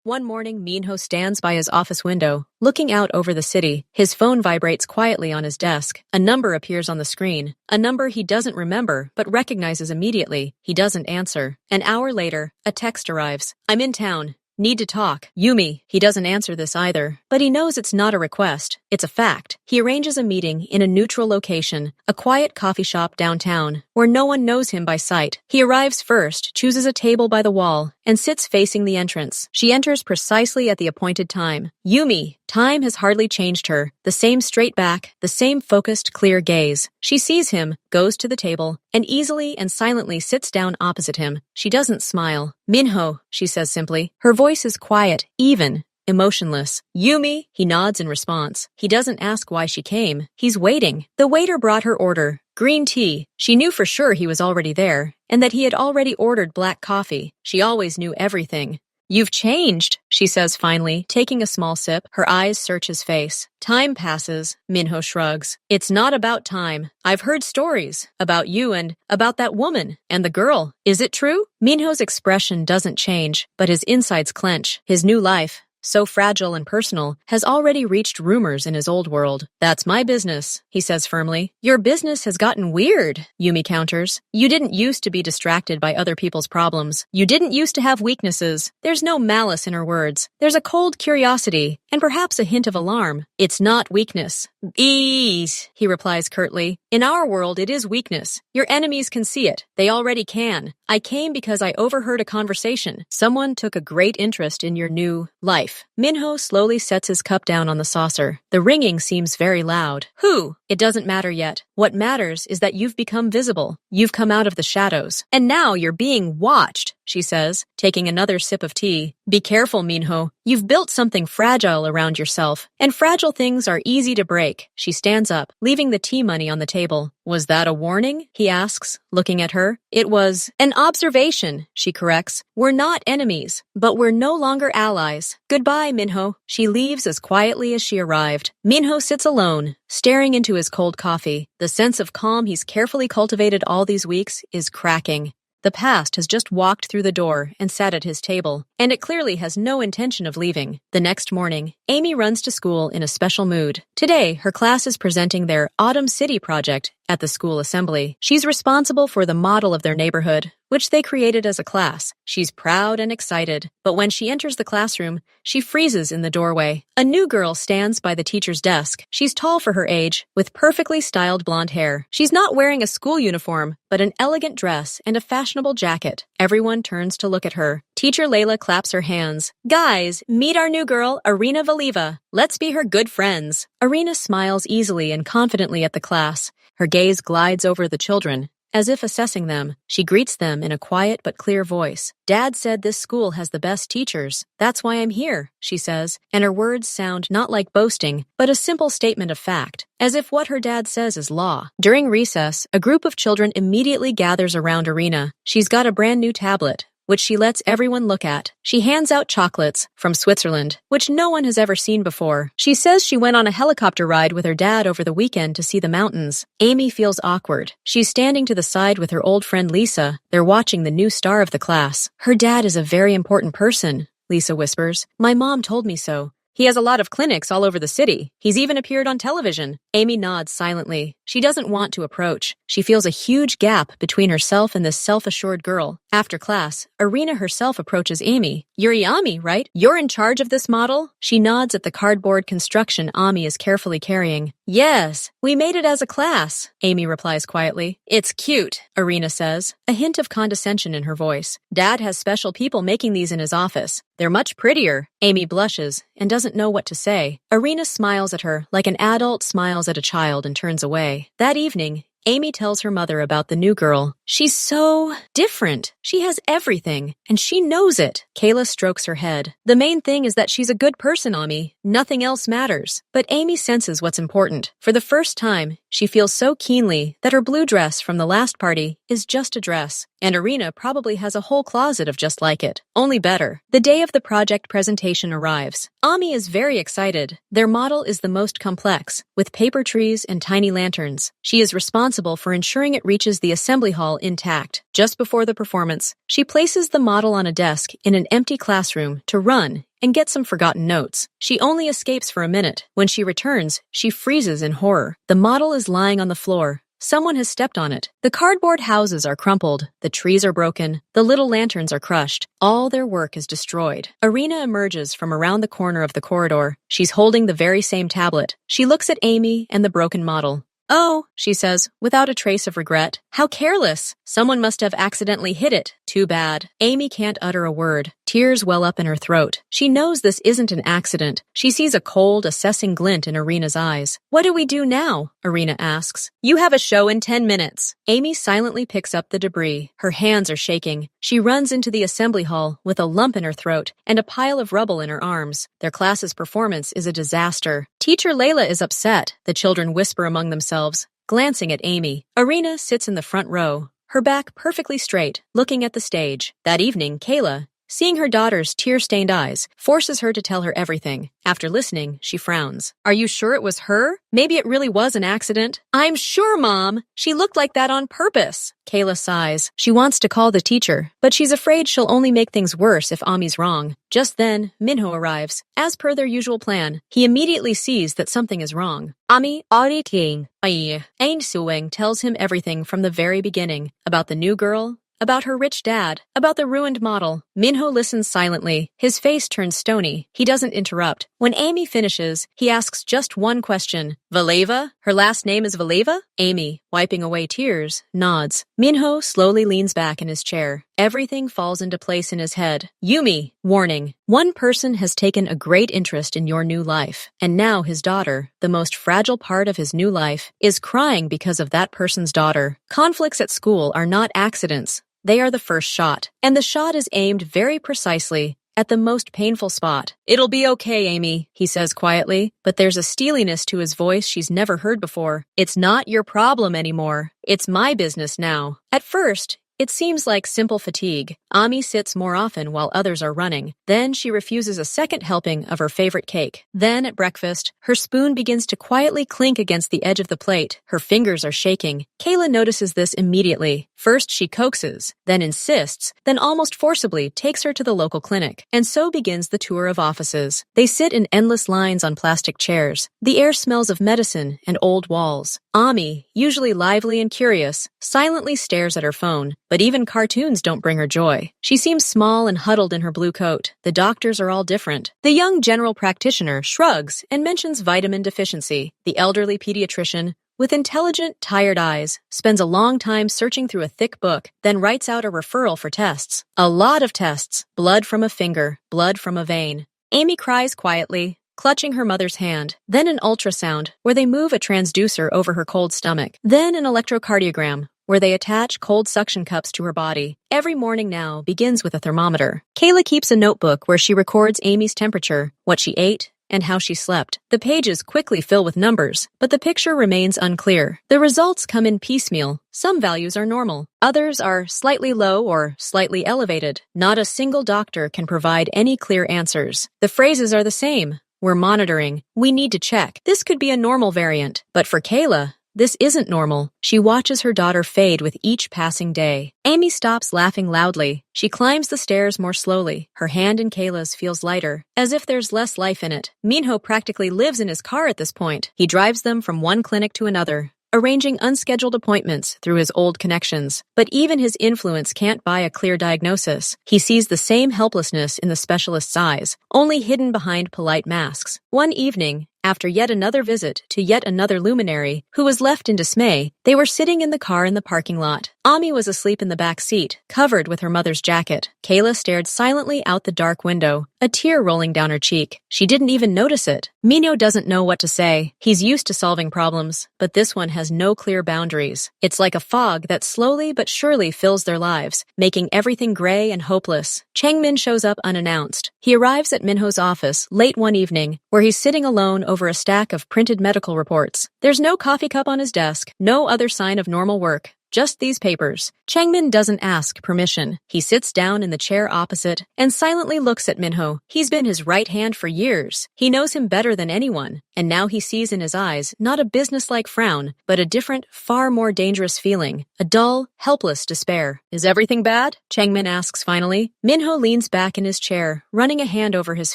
One morning, Minho stands by his office window, looking out over the city. His phone vibrates quietly on his desk. A number appears on the screen. A number he doesn't remember, but recognizes immediately. He doesn't answer. An hour later, a text arrives. "I'm in town. Need to talk. Yumi." He doesn't answer this either, but he knows it's not a request. It's a fact. He arranges a meeting in a neutral location, a quiet coffee shop downtown, where no one knows him by sight. He arrives first, chooses a table by the wall, and sits facing the entrance. She enters precisely at the appointed time. Yumi. Time has hardly changed her. The same straight back, the same focused, clear gaze. She sees him, goes to the table, and easily and silently sits down opposite him. She doesn't smile. "Minho," she says simply. Her voice is quiet, even, emotionless. "Yumi," he nods in response. He doesn't ask why she came. He's waiting. The waiter brought her order. Green tea. She knew for sure he was already there, and that he had already ordered black coffee. She always knew everything. "You've changed," she says finally, taking a small sip. Her eyes search his face. Time passes. Minho shrugs. "It's not about time. I've heard stories about you and about that woman and the girl. Is it true?" Minho's expression doesn't change, but his insides clench. His new life, so fragile and personal, has already reached rumors in his old world. "That's my business," he says firmly. "Your business has gotten weird," Yumi counters. "You didn't used to be distracted by other people's problems. You didn't used to have weaknesses." There's no malice in her words. There's a cold curiosity, and perhaps a hint of alarm. "It's not weakness." "Ease," he replies curtly. "In our world, it is weakness. Your enemies can see it. They already can. I came because I overheard a conversation. Someone took a great interest in your new life." Minho slowly sets his cup down on the saucer. The ringing seems very loud. "Who?" "It doesn't matter yet. What matters is that you've become visible. You've come out of the shadows. And now you're being watched," she says, taking another sip of tea. "Be careful, Minho. You've built something fragile around yourself, and fragile things are easy to break." She stands up, leaving the tea money on the table. "Was that a warning?" he asks, looking at her. "It was an observation," she corrects. "We're not enemies, but we're no longer allies. Goodbye, Minho." She leaves as quietly as she arrived. Minho sits alone, staring into his cold coffee. The sense of calm he's carefully cultivated all these weeks is cracking. The past has just walked through the door and sat at his table, and it clearly has no intention of leaving. The next morning, Amy runs to school in a special mood. Today, her class is presenting their Autumn City project at the school assembly. She's responsible for the model of their neighborhood, which they created as a class. She's proud and excited, but when she enters the classroom, she freezes in the doorway. A new girl stands by the teacher's desk. She's tall for her age, with perfectly styled blonde hair. She's not wearing a school uniform, but an elegant dress and a fashionable jacket. Everyone turns to look at her. Teacher Layla claps her hands. "Guys, meet our new girl, Arina Valiva. Let's be her good friends." Arina smiles easily and confidently at the class. Her gaze glides over the children, as if assessing them. She greets them in a quiet but clear voice. "Dad said this school has the best teachers. That's why I'm here," she says, and her words sound not like boasting, but a simple statement of fact, as if what her dad says is law. During recess, a group of children immediately gathers around Arina. She's got a brand new tablet, which she lets everyone look at. She hands out chocolates from Switzerland, which no one has ever seen before. She says she went on a helicopter ride with her dad over the weekend to see the mountains. Amy feels awkward. She's standing to the side with her old friend Lisa. They're watching the new star of the class. "Her dad is a very important person," Lisa whispers. "My mom told me so. He has a lot of clinics all over the city. He's even appeared on television." Amy nods silently. She doesn't want to approach. She feels a huge gap between herself and this self-assured girl. After class, Arina herself approaches Amy. "You're Ami, right? You're in charge of this model?" She nods at the cardboard construction Ami is carefully carrying. "Yes, we made it as a class," Amy replies quietly. "It's cute," Arina says, a hint of condescension in her voice. "Dad has special people making these in his office. They're much prettier." Amy blushes and doesn't know what to say. Arina smiles at her like an adult smiles at a child and turns away. That evening, Amy tells her mother about the new girl. "She's so different. She has everything, and she knows it." Kayla strokes her head. "The main thing is that she's a good person, Ami. Nothing else matters." But Amy senses what's important. For the first time, she feels so keenly that her blue dress from the last party is just a dress, and Arina probably has a whole closet of just like it, only better. The day of the project presentation arrives. Ami is very excited. Their model is the most complex, with paper trees and tiny lanterns. She is responsible for ensuring it reaches the assembly hall intact. Just before the performance, she places the model on a desk in an empty classroom to run and gets some forgotten notes. She only escapes for a minute. When she returns, she freezes in horror. The model is lying on the floor. Someone has stepped on it. The cardboard houses are crumpled. The trees are broken. The little lanterns are crushed. All their work is destroyed. Irina emerges from around the corner of the corridor. She's holding the very same tablet. She looks at Amy and the broken model. "Oh," she says, without a trace of regret. "How careless. Someone must have accidentally hit it. Too bad." Amy can't utter a word. Tears well up in her throat. She knows this isn't an accident. She sees a cold, assessing glint in Irina's eyes. "What do we do now?" Irina asks. "You have a show in 10 minutes. Amy silently picks up the debris. Her hands are shaking. She runs into the assembly hall with a lump in her throat and a pile of rubble in her arms. Their class's performance is a disaster. Teacher Layla is upset. The children whisper among themselves, glancing at Amy. Irina sits in the front row, her back perfectly straight, looking at the stage. That evening, Kayla, seeing her daughter's tear-stained eyes, forces her to tell her everything. After listening, she frowns. "Are you sure it was her? Maybe it really was an accident." "I'm sure, Mom. She looked like that on purpose." Kayla sighs. She wants to call the teacher, but she's afraid she'll only make things worse if Ami's wrong. Just then, Minho arrives. As per their usual plan, he immediately sees that something is wrong. Ami, Ari King. Ain Sueng tells him everything from the very beginning, about the new girl, about her rich dad, about the ruined model. Minho listens silently. His face turns stony. He doesn't interrupt. When Amy finishes, he asks just one question. "Valeva? Her last name is Valeva?" Amy, wiping away tears, nods. Minho slowly leans back in his chair. Everything falls into place in his head. Yumi, warning. One person has taken a great interest in your new life, and now his daughter, the most fragile part of his new life, is crying because of that person's daughter. Conflicts at school are not accidents. They are the first shot, and the shot is aimed very precisely at the most painful spot. "It'll be okay, Amy," he says quietly, but there's a steeliness to his voice she's never heard before. "It's not your problem anymore. It's my business now." At first, it seems like simple fatigue. Ami sits more often while others are running. Then she refuses a second helping of her favorite cake. Then at breakfast, her spoon begins to quietly clink against the edge of the plate. Her fingers are shaking. Kayla notices this immediately. First she coaxes, then insists, then almost forcibly takes her to the local clinic. And so begins the tour of offices. They sit in endless lines on plastic chairs. The air smells of medicine and old walls. Ami, usually lively and curious, silently stares at her phone. But even cartoons don't bring her joy. She seems small and huddled in her blue coat. The doctors are all different. The young general practitioner shrugs and mentions vitamin deficiency. The elderly pediatrician, with intelligent, tired eyes, spends a long time searching through a thick book, then writes out a referral for tests. A lot of tests. Blood from a finger, blood from a vein. Amy cries quietly, clutching her mother's hand. Then an ultrasound, where they move a transducer over her cold stomach. Then an electrocardiogram, where they attach cold suction cups to her body. Every morning now begins with a thermometer. Kayla keeps a notebook where she records Amy's temperature, what she ate, and how she slept. The pages quickly fill with numbers, but the picture remains unclear. The results come in piecemeal. Some values are normal. Others are slightly low or slightly elevated. Not a single doctor can provide any clear answers. The phrases are the same. "We're monitoring. We need to check. This could be a normal variant." But for Kayla, this isn't normal. She watches her daughter fade with each passing day. Amy stops laughing loudly. She climbs the stairs more slowly. Her hand in Kayla's feels lighter, as if there's less life in it. Minho practically lives in his car at this point. He drives them from one clinic to another, arranging unscheduled appointments through his old connections. But even his influence can't buy a clear diagnosis. He sees the same helplessness in the specialist's eyes, only hidden behind polite masks. One evening, after yet another visit to yet another luminary who was left in dismay, they were sitting in the car in the parking lot. Ami was asleep in the back seat, covered with her mother's jacket. Kayla stared silently out the dark window, a tear rolling down her cheek. She didn't even notice it. Minho doesn't know what to say. He's used to solving problems, but this one has no clear boundaries. It's like a fog that slowly but surely fills their lives, making everything gray and hopeless. Changmin shows up unannounced. He arrives at Minho's office late one evening, where he's sitting alone over a stack of printed medical reports. There's no coffee cup on his desk, no other sign of normal work. Just these papers. Changmin doesn't ask permission. He sits down in the chair opposite and silently looks at Minho. He's been his right hand for years. He knows him better than anyone, and now he sees in his eyes not a businesslike frown, but a different, far more dangerous feeling, a dull, helpless despair. Is everything bad? Changmin asks finally. Minho leans back in his chair, running a hand over his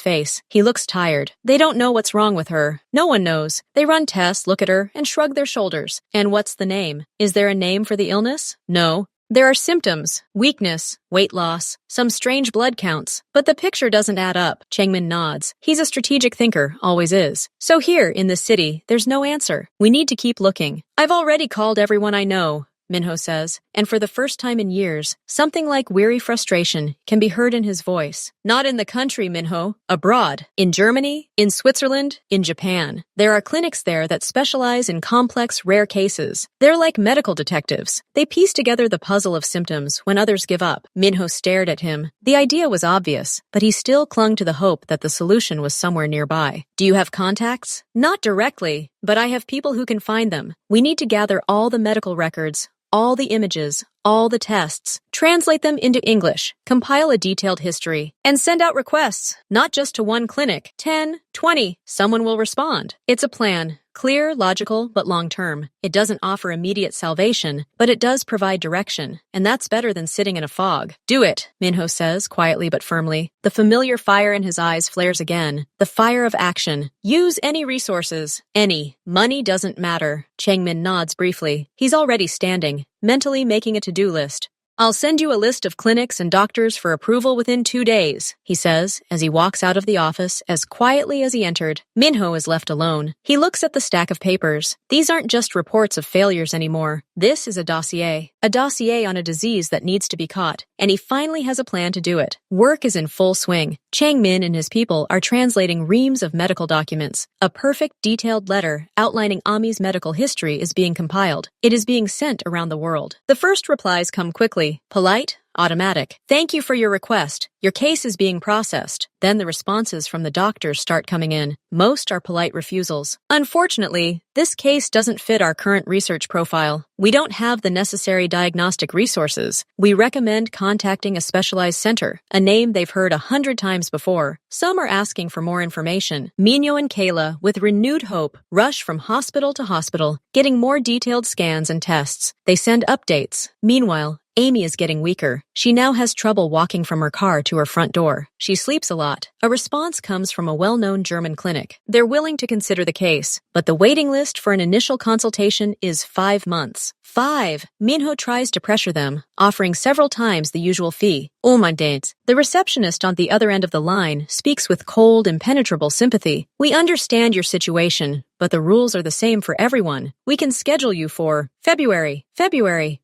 face. He looks tired. They don't know what's wrong with her. No one knows. They run tests, look at her, and shrug their shoulders. And what's the name? Is there a name for the illness? No. There are symptoms, weakness, weight loss, some strange blood counts, but the picture doesn't add up. Changmin nods. He's a strategic thinker, always is. So here, in this city, there's no answer. We need to keep looking. I've already called everyone I know, Minho says, and for the first time in years, something like weary frustration can be heard in his voice. Not in the country, Minho. Abroad. In Germany, in Switzerland, in Japan. There are clinics there that specialize in complex, rare cases. They're like medical detectives. They piece together the puzzle of symptoms when others give up. Minho stared at him. The idea was obvious, but he still clung to the hope that the solution was somewhere nearby. Do you have contacts? Not directly, but I have people who can find them. We need to gather all the medical records, all the images, all the tests, translate them into English, compile a detailed history, and send out requests, not just to one clinic, 10, 20, someone will respond. It's a plan. Clear, logical, but long-term. It doesn't offer immediate salvation, but it does provide direction, and that's better than sitting in a fog. Do it, Minho says, quietly but firmly. The familiar fire in his eyes flares again. The fire of action. Use any resources. Any. Money doesn't matter. Changmin nods briefly. He's already standing, mentally making a to-do list. I'll send you a list of clinics and doctors for approval within 2 days, he says, as he walks out of the office as quietly as he entered. Minho is left alone. He looks at the stack of papers. These aren't just reports of failures anymore. This is a dossier on a disease that needs to be caught, and he finally has a plan to do it. Work is in full swing. Changmin and his people are translating reams of medical documents. A perfect, detailed letter outlining Ami's medical history is being compiled. It is being sent around the world. The first replies come quickly. Polite, automatic. Thank you for your request. Your case is being processed. Then the responses from the doctors start coming in. Most are polite refusals. Unfortunately, this case doesn't fit our current research profile. We don't have the necessary diagnostic resources. We recommend contacting a specialized center, a name they've heard 100 times before. Some are asking for more information. Minho and Kayla, with renewed hope, rush from hospital to hospital, getting more detailed scans and tests. They send updates. Meanwhile, Amy is getting weaker. She now has trouble walking from her car to her front door. She sleeps a lot. A response comes from a well-known German clinic. They're willing to consider the case, but the waiting list for an initial consultation is 5 months. 5. Minho tries to pressure them, offering several times the usual fee. Oh my days. The receptionist on the other end of the line speaks with cold, impenetrable sympathy. We understand your situation, but the rules are the same for everyone. We can schedule you for February.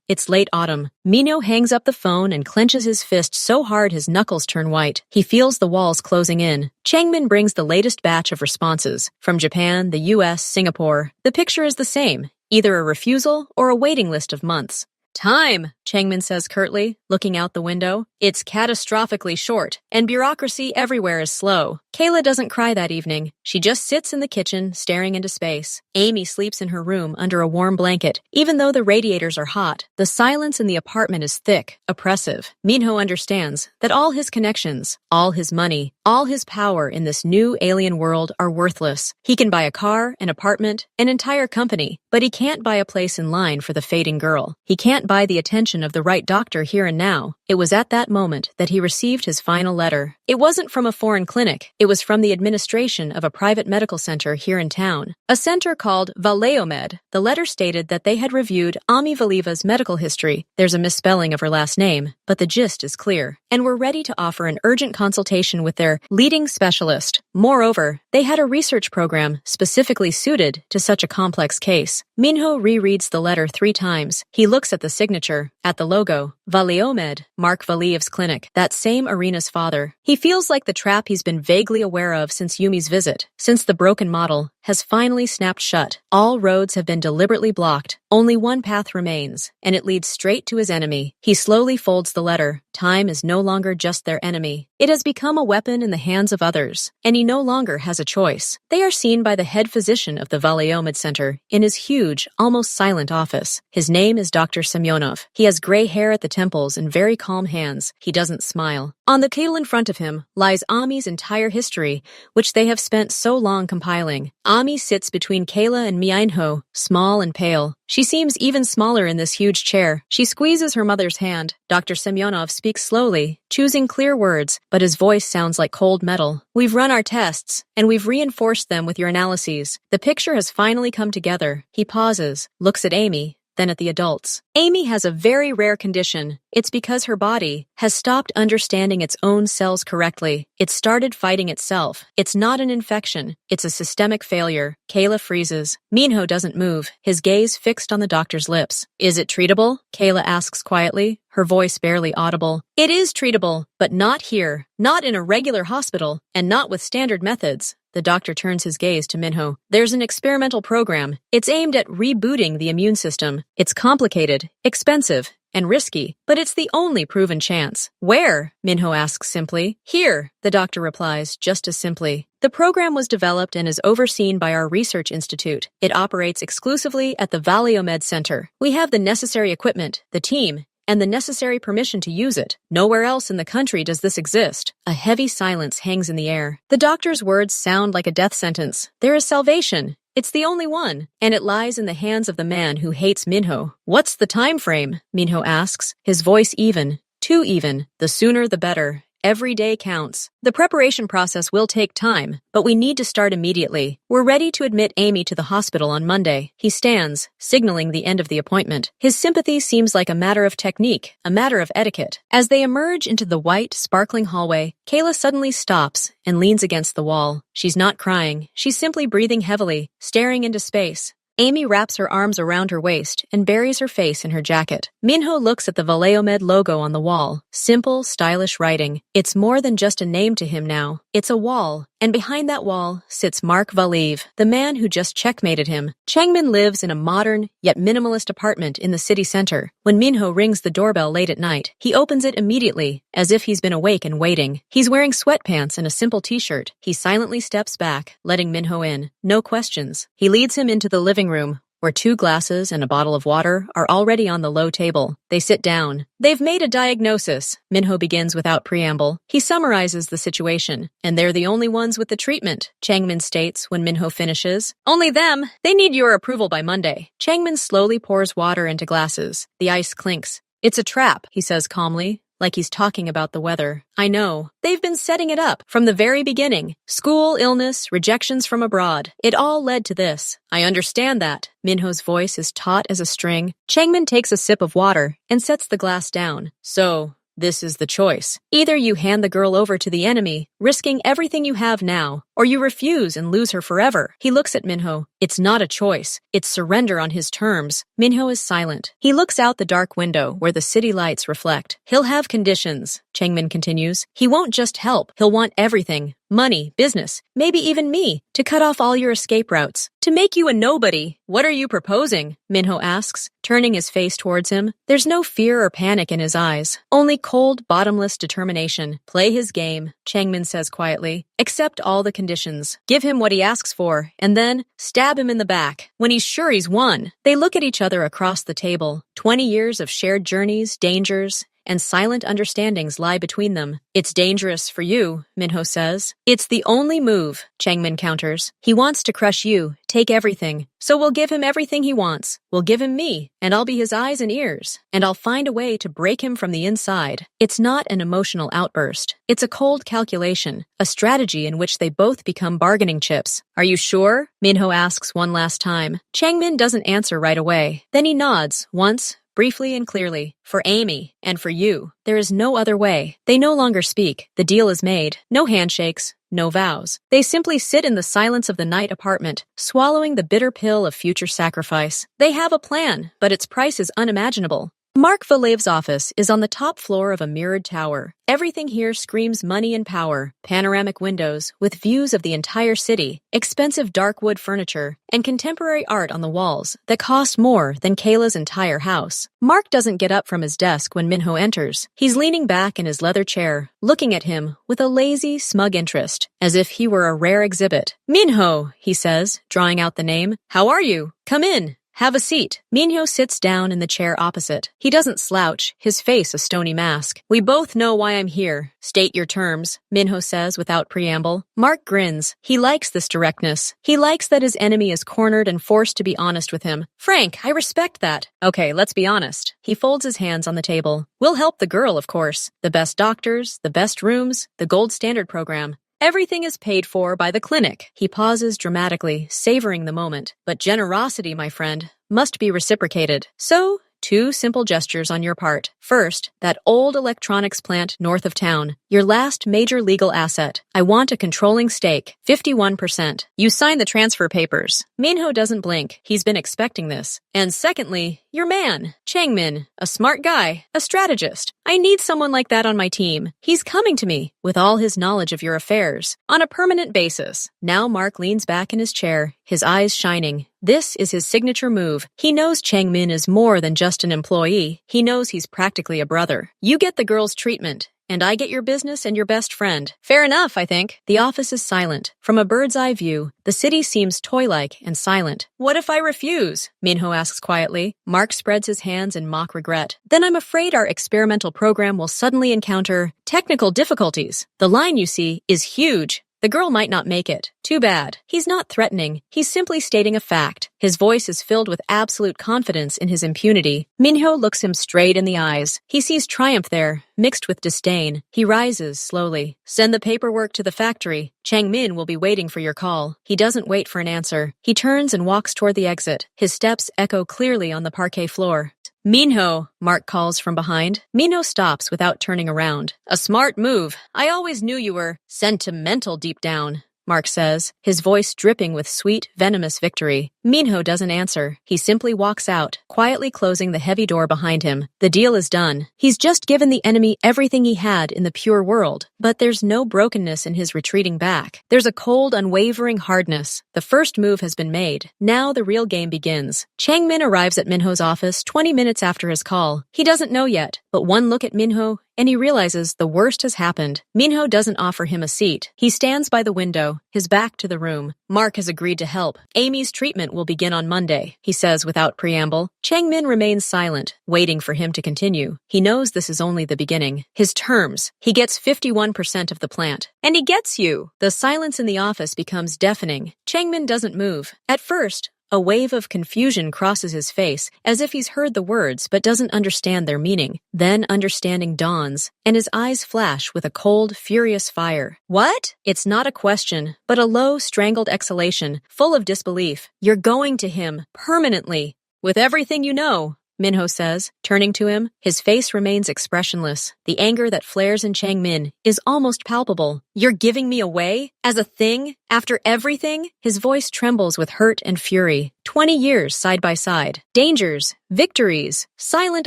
It's late autumn. Minho hangs up the phone and clenches his fist so hard his knuckles turn white. He feels the walls closing in. Changmin brings the latest batch of responses. From Japan, the US, Singapore. The picture is the same. Either a refusal or a waiting list of months. Time, Changmin says curtly, looking out the window. It's catastrophically short, and bureaucracy everywhere is slow. Kayla doesn't cry that evening. She just sits in the kitchen, staring into space. Amy sleeps in her room under a warm blanket. Even though the radiators are hot, the silence in the apartment is thick, oppressive. Minho understands that all his connections, all his money, all his power in this new alien world are worthless. He can buy a car, an apartment, an entire company, but he can't buy a place in line for the fading girl. He can't buy the attention of the right doctor here and now. It was at that moment that he received his final letter. It wasn't from a foreign clinic. It was from the administration of a private medical center here in town. A center called Valeomed. The letter stated that they had reviewed Ami Valiva's medical history. There's a misspelling of her last name, but the gist is clear. And were ready to offer an urgent consultation with their leading specialist. Moreover, they had a research program specifically suited to such a complex case. Minho rereads the letter 3 times. He looks at the signature, at the logo. Valiomed, Mark Valiev's clinic, that same Arena's father. He feels like the trap he's been vaguely aware of since Yumi's visit, since the broken model has finally snapped shut. All roads have been deliberately blocked. Only one path remains, and it leads straight to his enemy. He slowly folds the letter. Time is no longer just their enemy. It has become a weapon in the hands of others, and he no longer has a choice. They are seen by the head physician of the Valiomed Center in his huge, almost silent office. His name is Dr. Semyonov. He has gray hair at the temples and very calm hands. He doesn't smile. On the table in front of him lies Ami's entire history, which they have spent so long compiling. Ami sits between Kayla and Mianho, small and pale. She seems even smaller in this huge chair. She squeezes her mother's hand. Dr. Semyonov speaks slowly, choosing clear words, but his voice sounds like cold metal. We've run our tests, and we've reinforced them with your analyses. The picture has finally come together. He pauses, looks at Amy, then at the adults. Amy has a very rare condition. It's because her body has stopped understanding its own cells correctly. It started fighting itself. It's not an infection. It's a systemic failure. Kayla freezes. Minho doesn't move, his gaze fixed on the doctor's lips. Is it treatable? Kayla asks quietly, her voice barely audible. It is treatable, but not here. Not in a regular hospital, and not with standard methods. The doctor turns his gaze to Minho. There's an experimental program. It's aimed at rebooting the immune system. It's complicated, expensive, and risky, but it's the only proven chance. Where? Minho asks simply. Here, the doctor replies, just as simply. The program was developed and is overseen by our research institute. It operates exclusively at the Valiomed Center. We have the necessary equipment, the team, and the necessary permission to use it. Nowhere else in the country does this exist. A heavy silence hangs in the air. The doctor's words sound like a death sentence. There is salvation. It's the only one, and it lies in the hands of the man who hates Minho. What's the time frame? Minho asks, his voice even. Too even. The sooner the better. Every day counts. The preparation process will take time, but we need to start immediately. We're ready to admit Amy to the hospital on Monday. He stands, signaling the end of the appointment. His sympathy seems like a matter of technique, a matter of etiquette. As they emerge into the white, sparkling hallway, Kayla suddenly stops and leans against the wall. She's not crying. She's simply breathing heavily, staring into space. Amy wraps her arms around her waist and buries her face in her jacket. Minho looks at the Valiomed logo on the wall. Simple, stylish writing. It's more than just a name to him now. It's a wall. And behind that wall sits Mark Valiev, the man who just checkmated him. Changmin lives in a modern, yet minimalist apartment in the city center. When Minho rings the doorbell late at night, he opens it immediately, as if he's been awake and waiting. He's wearing sweatpants and a simple t-shirt. He silently steps back, letting Minho in. No questions. He leads him into the living room, where 2 glasses and a bottle of water are already on the low table. They sit down. They've made a diagnosis. Minho begins without preamble. He summarizes the situation. And they're the only ones with the treatment, Changmin states when Minho finishes. Only them. They need your approval by Monday. Changmin slowly pours water into glasses. The ice clinks. It's a trap, he says calmly, like he's talking about the weather. I know. They've been setting it up from the very beginning. School, illness, rejections from abroad. It all led to this. I understand that. Minho's voice is taut as a string. Changmin takes a sip of water and sets the glass down. So, this is the choice. Either you hand the girl over to the enemy, risking everything you have now, or you refuse and lose her forever. He looks at Minho. It's not a choice. It's surrender on his terms. Minho is silent. He looks out the dark window where the city lights reflect. He'll have conditions, Changmin continues. He won't just help. He'll want everything. Money, business, maybe even me, to cut off all your escape routes, to make you a nobody. What are you proposing? Minho asks, turning his face towards him. There's no fear or panic in his eyes, only cold, bottomless determination. Play his game, Changmin says quietly. Accept all the conditions. Give him what he asks for, and then stab him in the back. When he's sure he's won. They look at each other across the table. 20 years of shared journeys, dangers, and silent understandings lie between them. It's dangerous for you, Minho says. It's the only move, Changmin counters. He wants to crush you, take everything. So we'll give him everything he wants. We'll give him me, and I'll be his eyes and ears, and I'll find a way to break him from the inside. It's not an emotional outburst. It's a cold calculation, a strategy in which they both become bargaining chips. Are you sure? Minho asks one last time. Changmin doesn't answer right away. Then he nods, once, briefly and clearly. For Amy, and for you. There is no other way. They no longer speak. The deal is made. No handshakes, no vows. They simply sit in the silence of the night apartment, swallowing the bitter pill of future sacrifice. They have a plan, but its price is unimaginable. Mark Valleve's office is on the top floor of a mirrored tower. Everything here screams money and power. Panoramic windows with views of the entire city, expensive dark wood furniture, and contemporary art on the walls that cost more than Kayla's entire house. Mark doesn't get up from his desk when Minho enters. He's leaning back in his leather chair, looking at him with a lazy, smug interest, as if he were a rare exhibit. "Minho," he says, drawing out the name. "How are you? Come in. Have a seat." Minho sits down in the chair opposite. He doesn't slouch, his face a stony mask. "We both know why I'm here. State your terms," Minho says without preamble. Mark grins. He likes this directness. He likes that his enemy is cornered and forced to be honest with him. "Frank, I respect that." "Okay, let's be honest." He folds his hands on the table. "We'll help the girl, of course. The best doctors, the best rooms, the gold standard program. Everything is paid for by the clinic." He pauses dramatically, savoring the moment. "But generosity, my friend, must be reciprocated. So, 2 simple gestures on your part. First, that old electronics plant north of town. Your last major legal asset. I want a controlling stake, 51%. You sign the transfer papers." Minho doesn't blink. He's been expecting this. "And secondly, your man, Changmin, a smart guy, a strategist. I need someone like that on my team. He's coming to me with all his knowledge of your affairs on a permanent basis." Now Mark leans back in his chair, his eyes shining. This is his signature move. He knows Changmin is more than just an employee. He knows he's practically a brother. "You get the girl's treatment, and I get your business and your best friend." "Fair enough, I think." The office is silent. From a bird's eye view, the city seems toy-like and silent. "What if I refuse?" Minho asks quietly. Mark spreads his hands in mock regret. "Then I'm afraid our experimental program will suddenly encounter technical difficulties. The line, you see, is huge. The girl might not make it. Too bad." He's not threatening. He's simply stating a fact. His voice is filled with absolute confidence in his impunity. Minho looks him straight in the eyes. He sees triumph there, mixed with disdain. He rises slowly. "Send the paperwork to the factory. Changmin will be waiting for your call." He doesn't wait for an answer. He turns and walks toward the exit. His steps echo clearly on the parquet floor. "Minho," Mark calls from behind. Minho stops without turning around. "A smart move. I always knew you were sentimental deep down," Mark says, his voice dripping with sweet, venomous victory. Minho doesn't answer. He simply walks out, quietly closing the heavy door behind him. The deal is done. He's just given the enemy everything he had in the pure world, but there's no brokenness in his retreating back. There's a cold, unwavering hardness. The first move has been made. Now the real game begins. Changmin arrives at Minho's office 20 minutes after his call. He doesn't know yet, but one look at Minho, and he realizes the worst has happened. Minho doesn't offer him a seat. He stands by the window, his back to the room. Mark has agreed to help. Amy's treatment will begin on Monday, he says without preamble. Changmin remains silent, waiting for him to continue. He knows this is only the beginning. His terms. He gets 51% of the plant. And he gets you. The silence in the office becomes deafening. Changmin doesn't move. At first, a wave of confusion crosses his face, as if he's heard the words but doesn't understand their meaning. Then understanding dawns, and his eyes flash with a cold, furious fire. "What?" It's not a question, but a low, strangled exhalation, full of disbelief. "You're going to him, permanently, with everything you know," Minho says, turning to him. His face remains expressionless. The anger that flares in Changmin is almost palpable. "You're giving me away? As a thing? After everything?" His voice trembles with hurt and fury. 20 years side by side. Dangers, victories, silent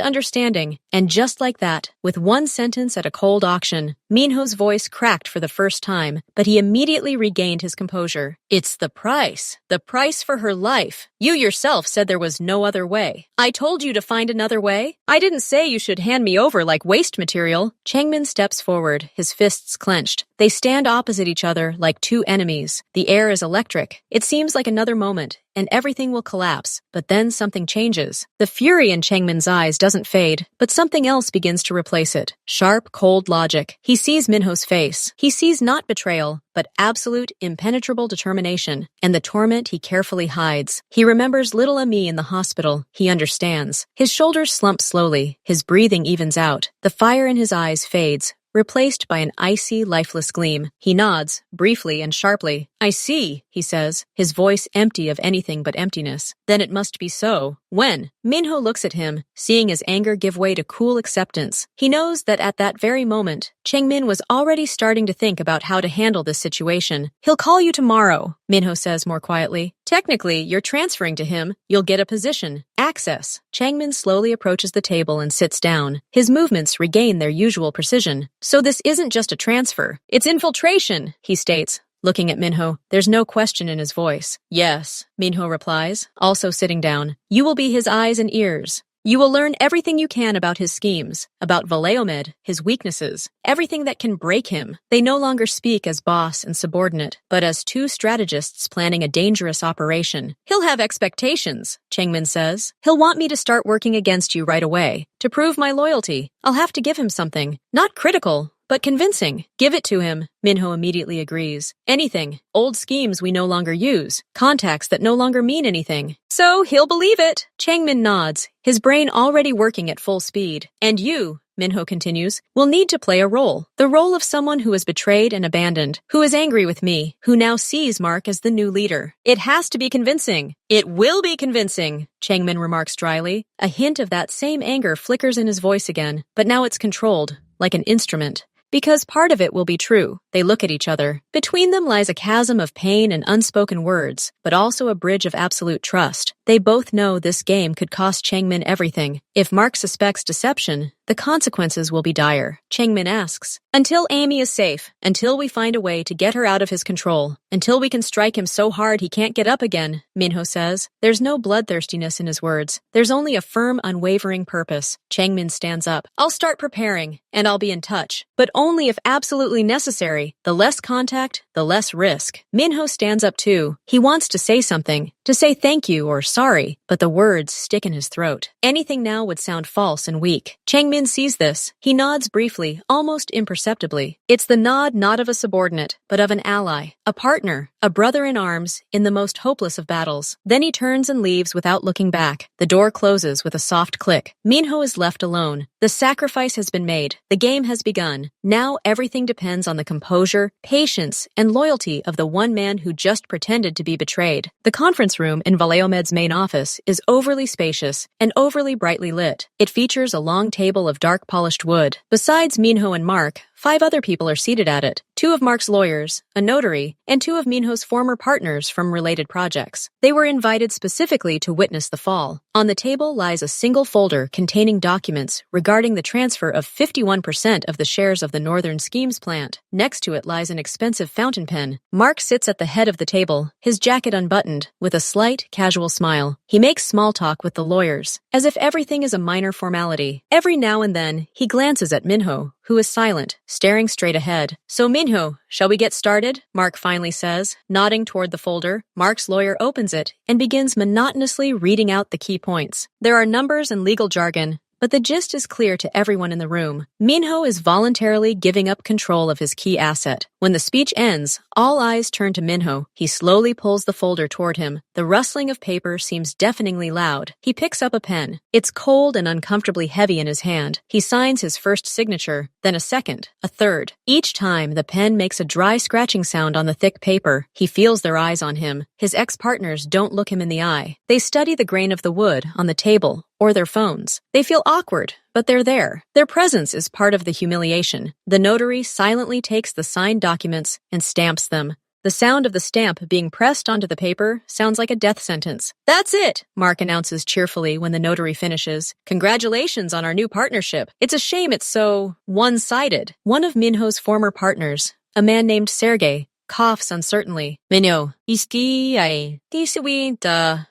understanding. And just like that, with one sentence at a cold auction, Minho's voice cracked for the first time, but he immediately regained his composure. "It's the price. The price for her life. You yourself said there was no other way. I told you to find another way. I didn't say you should hand me over like waste material." Changmin steps forward, his fists clenched. They stand opposite each other like two enemies. The air is electric. It seems like another moment, and everything will collapse. But then something changes. The fury in Changmin's eyes doesn't fade, but something else begins to replace it. Sharp, cold logic. He sees Minho's face. He sees not betrayal, but absolute, impenetrable determination, and the torment he carefully hides. He remembers little Ami in the hospital. He understands. His shoulders slump slowly. His breathing evens out. The fire in his eyes fades, replaced by an icy, lifeless gleam. He nods, briefly and sharply. "I see," he says, his voice empty of anything but emptiness. "Then it must be so. When?" Minho looks at him, seeing his anger give way to cool acceptance. He knows that at that very moment, Changmin was already starting to think about how to handle this situation. "He'll call you tomorrow," Minho says more quietly. Technically, you're transferring to him. You'll get a position. Access. Changmin slowly approaches the table and sits down. His movements regain their usual precision. So this isn't just a transfer. It's infiltration, he states. Looking at Minho, there's no question in his voice. Yes, Minho replies, also sitting down. You will be his eyes and ears. You will learn everything you can about his schemes, about Valeomed, his weaknesses, everything that can break him. They no longer speak as boss and subordinate, but as two strategists planning a dangerous operation. He'll have expectations, Changmin says. He'll want me to start working against you right away. To prove my loyalty, I'll have to give him something. Not critical, but convincing. Give it to him. Minho immediately agrees. Anything. Old schemes we no longer use. Contacts that no longer mean anything. So he'll believe it. Changmin nods, his brain already working at full speed. And you, Minho continues, will need to play a role. The role of someone who is betrayed and abandoned, who is angry with me, who now sees Mark as the new leader. It has to be convincing. It will be convincing, Changmin remarks dryly. A hint of that same anger flickers in his voice again, but now it's controlled, like an instrument. Because part of it will be true. They look at each other. Between them lies a chasm of pain and unspoken words, but also a bridge of absolute trust. They both know this game could cost Changmin everything. If Mark suspects deception, the consequences will be dire. Changmin asks, until Amy is safe, until we find a way to get her out of his control, until we can strike him so hard he can't get up again, Minho says. There's no bloodthirstiness in his words. There's only a firm, unwavering purpose. Changmin stands up. I'll start preparing, and I'll be in touch. But only if absolutely necessary. The less contact, the less risk. Minho stands up too. He wants to say something, to say thank you or sorry, but the words stick in his throat. Anything now would sound false and weak. Changmin sees this. He nods briefly, almost imperceptibly. It's the nod not of a subordinate, but of an ally, a partner, a brother in arms, in the most hopeless of battles. Then he turns and leaves without looking back. The door closes with a soft click. Minho is left alone. The sacrifice has been made. The game has begun. Now everything depends on the composure, patience, and loyalty of the one man who just pretended to be betrayed. The conference room in Valeomed's main office is overly spacious and overly brightly lit. It features a long table of dark polished wood. Besides Minho and Mark, 5 other people are seated at it. 2 of Mark's lawyers, a notary, and 2 of Minho's former partners from related projects. They were invited specifically to witness the fall. On the table lies a single folder containing documents regarding the transfer of 51% of the shares of the Northern Schemes plant. Next to it lies an expensive fountain pen. Mark sits at the head of the table, his jacket unbuttoned, with a slight, casual smile. He makes small talk with the lawyers, as if everything is a minor formality. Every now and then, he glances at Minho, who is silent, staring straight ahead. So Minho, shall we get started? Mark finally says, nodding toward the folder. Mark's lawyer opens it and begins monotonously reading out the key points. There are numbers and legal jargon, but the gist is clear to everyone in the room. Minho is voluntarily giving up control of his key asset. When the speech ends, all eyes turn to Minho. He slowly pulls the folder toward him. The rustling of paper seems deafeningly loud. He picks up a pen. It's cold and uncomfortably heavy in his hand. He signs his first signature, then a second, a third. Each time, the pen makes a dry scratching sound on the thick paper. He feels their eyes on him. His ex-partners don't look him in the eye. They study the grain of the wood on the table or their phones. They feel awkward, but they're there. Their presence is part of the humiliation. The notary silently takes the signed documents and stamps them. The sound of the stamp being pressed onto the paper sounds like a death sentence. That's it, Mark announces cheerfully when the notary finishes. Congratulations on our new partnership. It's a shame it's so one-sided. One of Minho's former partners, a man named Sergei, coughs uncertainly. Minho,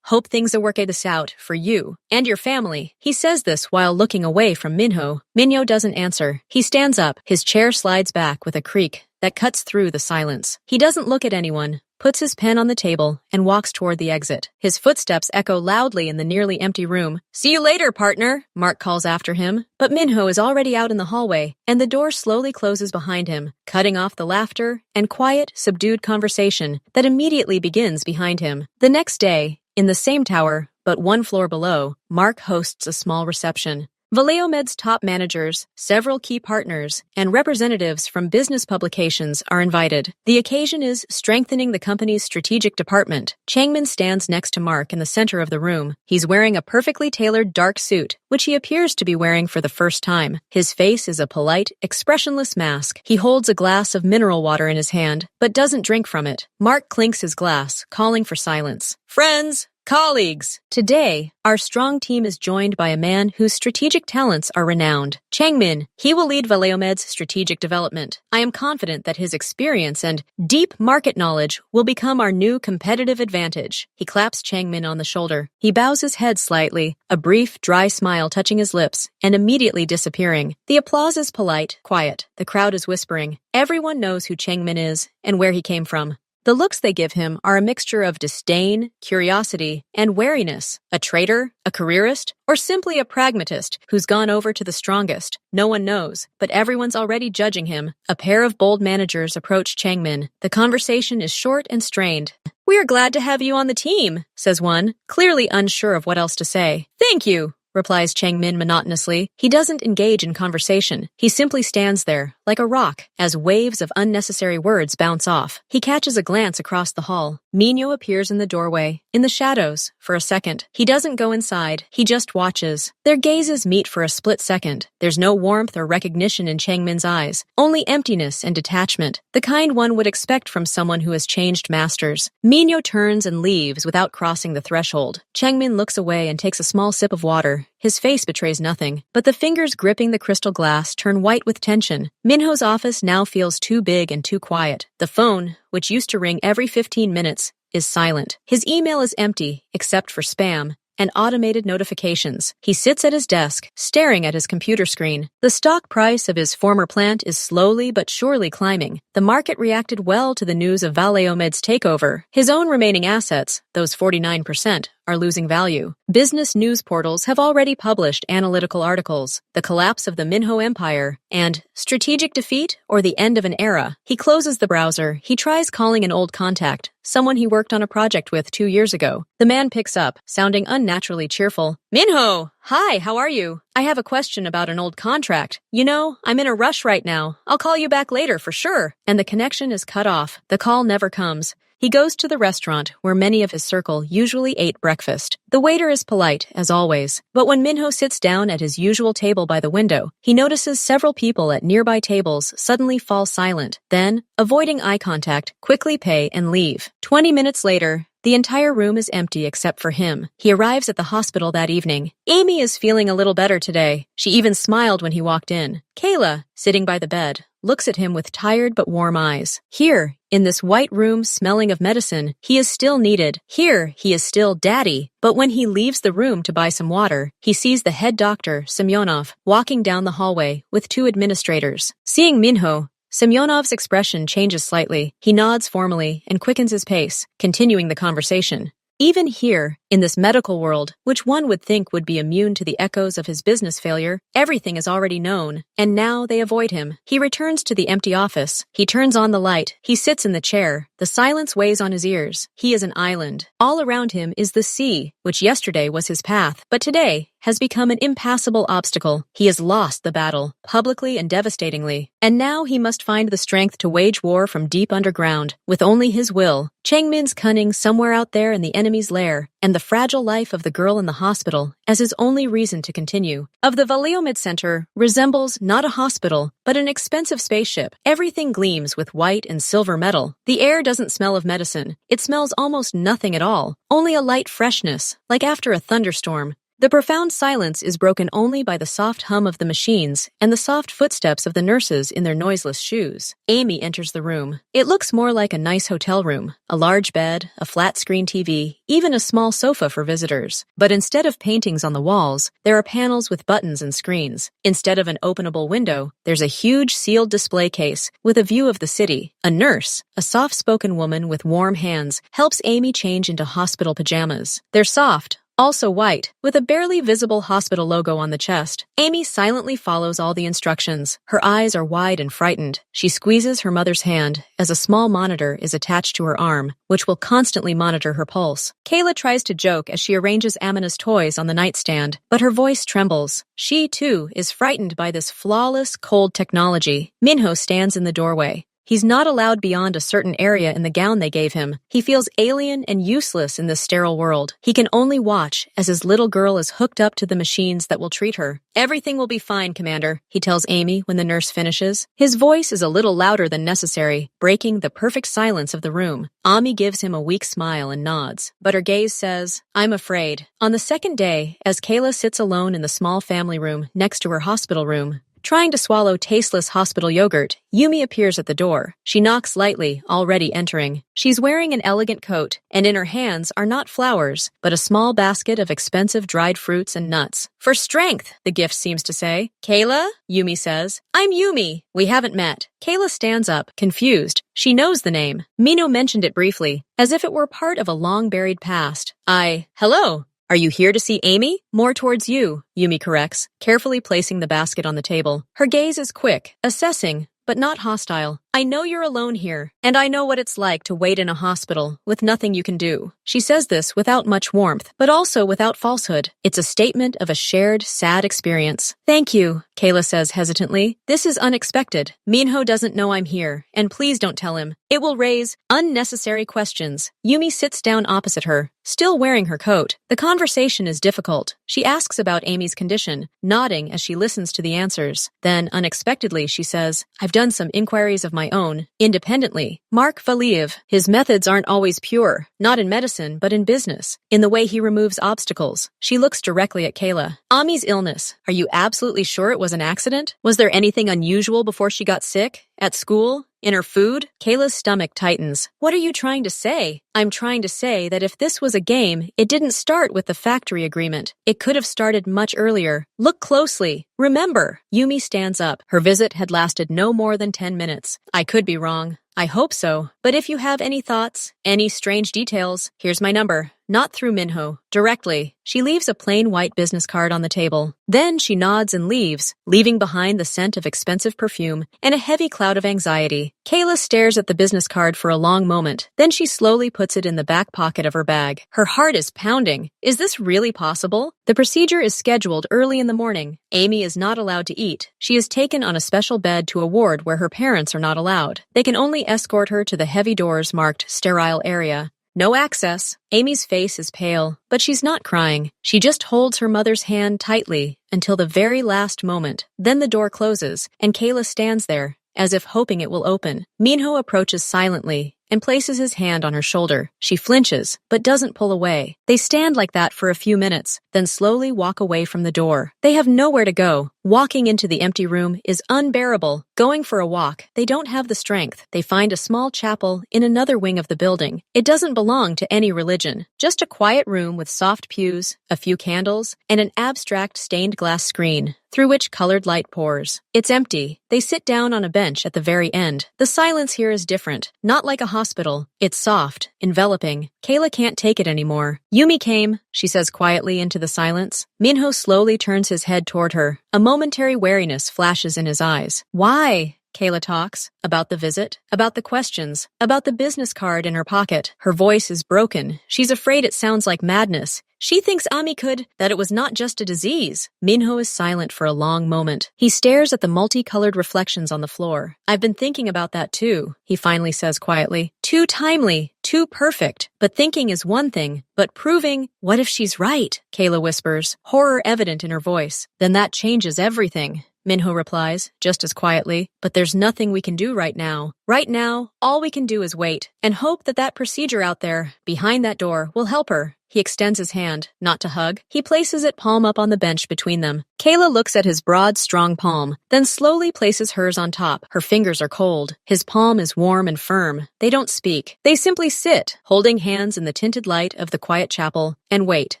hope things will work this out for you and your family. He says this while looking away from Minho. Minho doesn't answer. He stands up. His chair slides back with a creak that cuts through the silence. He doesn't look at anyone, puts his pen on the table, and walks toward the exit. His footsteps echo loudly in the nearly empty room. See you later, partner, Mark calls after him. But Minho is already out in the hallway, and the door slowly closes behind him, cutting off the laughter and quiet, subdued conversation that immediately begins behind him. The next day, in the same tower, but 1 floor below, Mark hosts a small reception. Valeomed's top managers, several key partners, and representatives from business publications are invited. The occasion is strengthening the company's strategic department. Changmin stands next to Mark in the center of the room. He's wearing a perfectly tailored dark suit, which he appears to be wearing for the first time. His face is a polite, expressionless mask. He holds a glass of mineral water in his hand, but doesn't drink from it. Mark clinks his glass, calling for silence. Friends! Colleagues! Today, our strong team is joined by a man whose strategic talents are renowned. Changmin. He will lead Valeomed's strategic development. I am confident that his experience and deep market knowledge will become our new competitive advantage. He claps Changmin on the shoulder. He bows his head slightly, a brief, dry smile touching his lips, and immediately disappearing. The applause is polite, quiet. The crowd is whispering. Everyone knows who Changmin is and where he came from. The looks they give him are a mixture of disdain, curiosity, and wariness. A traitor, a careerist, or simply a pragmatist who's gone over to the strongest. No one knows, but everyone's already judging him. A pair of bold managers approach Changmin. The conversation is short and strained. "We are glad to have you on the team," says one, clearly unsure of what else to say. "Thank you," replies Changmin monotonously. He doesn't engage in conversation. He simply stands there, like a rock, as waves of unnecessary words bounce off. He catches a glance across the hall. Minho appears in the doorway, in the shadows, for a second. He doesn't go inside. He just watches. Their gazes meet for a split second. There's no warmth or recognition in Changmin's eyes, only emptiness and detachment, the kind one would expect from someone who has changed masters. Minho turns and leaves without crossing the threshold. Changmin looks away and takes a small sip of water. His face betrays nothing, but the fingers gripping the crystal glass turn white with tension. Minho's office now feels too big and too quiet. The phone, which used to ring every 15 minutes, is silent. His email is empty, except for spam and automated notifications. He sits at his desk, staring at his computer screen. The stock price of his former plant is slowly but surely climbing. The market reacted well to the news of Valeomed's takeover. His own remaining assets, those 49%, are losing value. Business news portals have already published analytical articles, the collapse of the Minho Empire, and strategic defeat or the end of an era. He closes the browser. He tries calling an old contact, someone he worked on a project with 2 years ago. The man picks up, sounding unnaturally cheerful. "Minho! Hi, how are you? I have a question about an old contract. You know, I'm in a rush right now. I'll call you back later for sure." And the connection is cut off. The call never comes. He goes to the restaurant where many of his circle usually ate breakfast. The waiter is polite, as always, but when Minho sits down at his usual table by the window, he notices several people at nearby tables suddenly fall silent. Then, avoiding eye contact, quickly pay and leave. 20 minutes later, the entire room is empty except for him. He arrives at the hospital that evening. Amy is feeling a little better today. She even smiled when he walked in. Kayla, sitting by the bed, looks at him with tired but warm eyes. Here, in this white room smelling of medicine, he is still needed. Here, he is still daddy. But when he leaves the room to buy some water, he sees the head doctor, Semyonov, walking down the hallway with 2 administrators. Seeing Minho, Semyonov's expression changes slightly. He nods formally and quickens his pace, continuing the conversation. Even here, in this medical world, which one would think would be immune to the echoes of his business failure, everything is already known, and now they avoid him. He returns to the empty office. He turns on the light. He sits in the chair. The silence weighs on his ears. He is an island. All around him is the sea, which yesterday was his path, but today has become an impassable obstacle. He has lost the battle, publicly and devastatingly, and now he must find the strength to wage war from deep underground, with only his will. Changmin's cunning somewhere out there in the enemy's lair, and the fragile life of the girl in the hospital as his only reason to continue. Of the Valeomid Center resembles not a hospital, but an expensive spaceship. Everything gleams with white and silver metal. The air doesn't smell of medicine. It smells almost nothing at all, only a light freshness, like after a thunderstorm. The profound silence is broken only by the soft hum of the machines and the soft footsteps of the nurses in their noiseless shoes. Amy enters the room. It looks more like a nice hotel room, a large bed, a flat-screen TV, even a small sofa for visitors. But instead of paintings on the walls, there are panels with buttons and screens. Instead of an openable window, there's a huge sealed display case with a view of the city. A nurse, a soft-spoken woman with warm hands, helps Amy change into hospital pajamas. They're soft, also white, with a barely visible hospital logo on the chest. Amy silently follows all the instructions. Her eyes are wide and frightened. She squeezes her mother's hand as a small monitor is attached to her arm, which will constantly monitor her pulse. Kayla tries to joke as she arranges Amina's toys on the nightstand, but her voice trembles. She, too, is frightened by this flawless, cold technology. Minho stands in the doorway. He's not allowed beyond a certain area in the gown they gave him. He feels alien and useless in this sterile world. He can only watch as his little girl is hooked up to the machines that will treat her. "Everything will be fine, Commander," he tells Amy when the nurse finishes. His voice is a little louder than necessary, breaking the perfect silence of the room. Ami gives him a weak smile and nods, but her gaze says, "I'm afraid." On the second day, as Kayla sits alone in the small family room next to her hospital room, trying to swallow tasteless hospital yogurt, Yumi appears at the door. She knocks lightly, already entering. She's wearing an elegant coat, and in her hands are not flowers, but a small basket of expensive dried fruits and nuts. "For strength," the gift seems to say. "Kayla?" Yumi says. "I'm Yumi. We haven't met." Kayla stands up, confused. She knows the name. Mino mentioned it briefly, as if it were part of a long-buried past. Hello. "Are you here to see Amy?" "More towards you," Yumi corrects, carefully placing the basket on the table. Her gaze is quick, assessing, but not hostile. "I know you're alone here, and I know what it's like to wait in a hospital with nothing you can do." She says this without much warmth, but also without falsehood. It's a statement of a shared, sad experience. "Thank you," Kayla says hesitantly. "This is unexpected. Minho doesn't know I'm here, and please don't tell him. It will raise unnecessary questions." Yumi sits down opposite her, still wearing her coat. The conversation is difficult. She asks about Amy's condition, nodding as she listens to the answers. Then, unexpectedly, she says, "I've done some inquiries of my own, independently. Mark Valiev, his methods aren't always pure, not in medicine, but in business, in the way he removes obstacles." She looks directly at Kayla. "Ami's illness, are you absolutely sure it was an accident? Was there anything unusual before she got sick? At school? In her food?" Kayla's stomach tightens. "What are you trying to say?" "I'm trying to say that if this was a game, it didn't start with the factory agreement. It could have started much earlier. Look closely. Remember." Yumi stands up. Her visit had lasted no more than 10 minutes. "I could be wrong. I hope so. But if you have any thoughts, any strange details, here's my number. Not through Minho. Directly." She leaves a plain white business card on the table. Then she nods and leaves, leaving behind the scent of expensive perfume and a heavy cloud of anxiety. Kayla stares at the business card for a long moment. Then she slowly puts it in the back pocket of her bag. Her heart is pounding. Is this really possible? The procedure is scheduled early in the morning. Amy is not allowed to eat. She is taken on a special bed to a ward where her parents are not allowed. They can only escort her to the heavy doors marked sterile area. No access. Amy's face is pale, but she's not crying. She just holds her mother's hand tightly until the very last moment. Then the door closes, and Kayla stands there, as if hoping it will open. Minho approaches silently and places his hand on her shoulder. She flinches, but doesn't pull away. They stand like that for a few minutes, then slowly walk away from the door. They have nowhere to go. Walking into the empty room is unbearable. Going for a walk, they don't have the strength. They find a small chapel in another wing of the building. It doesn't belong to any religion. Just a quiet room with soft pews, a few candles, and an abstract stained glass screen through which colored light pours. It's empty. They sit down on a bench at the very end. The silence here is different, not like a hospital. It's soft, enveloping. Kayla can't take it anymore. "Yumi came," she says quietly into the silence. Minho slowly turns his head toward her. A momentary wariness flashes in his eyes. "Why?" Kayla talks. About the visit, about the questions, about the business card in her pocket. Her voice is broken. She's afraid it sounds like madness. She thinks Ami that it was not just a disease. Minho is silent for a long moment. He stares at the multicolored reflections on the floor. "I've been thinking about that too," he finally says quietly. "Too timely, too perfect. But thinking is one thing, but proving, what if she's right?" Kayla whispers, horror evident in her voice. "Then that changes everything." Minho replies, just as quietly, "But there's nothing we can do right now. Right now, all we can do is wait, and hope that that procedure out there, behind that door, will help her." He extends his hand, not to hug. He places it palm up on the bench between them. Kayla looks at his broad, strong palm, then slowly places hers on top. Her fingers are cold. His palm is warm and firm. They don't speak. They simply sit, holding hands in the tinted light of the quiet chapel, and wait.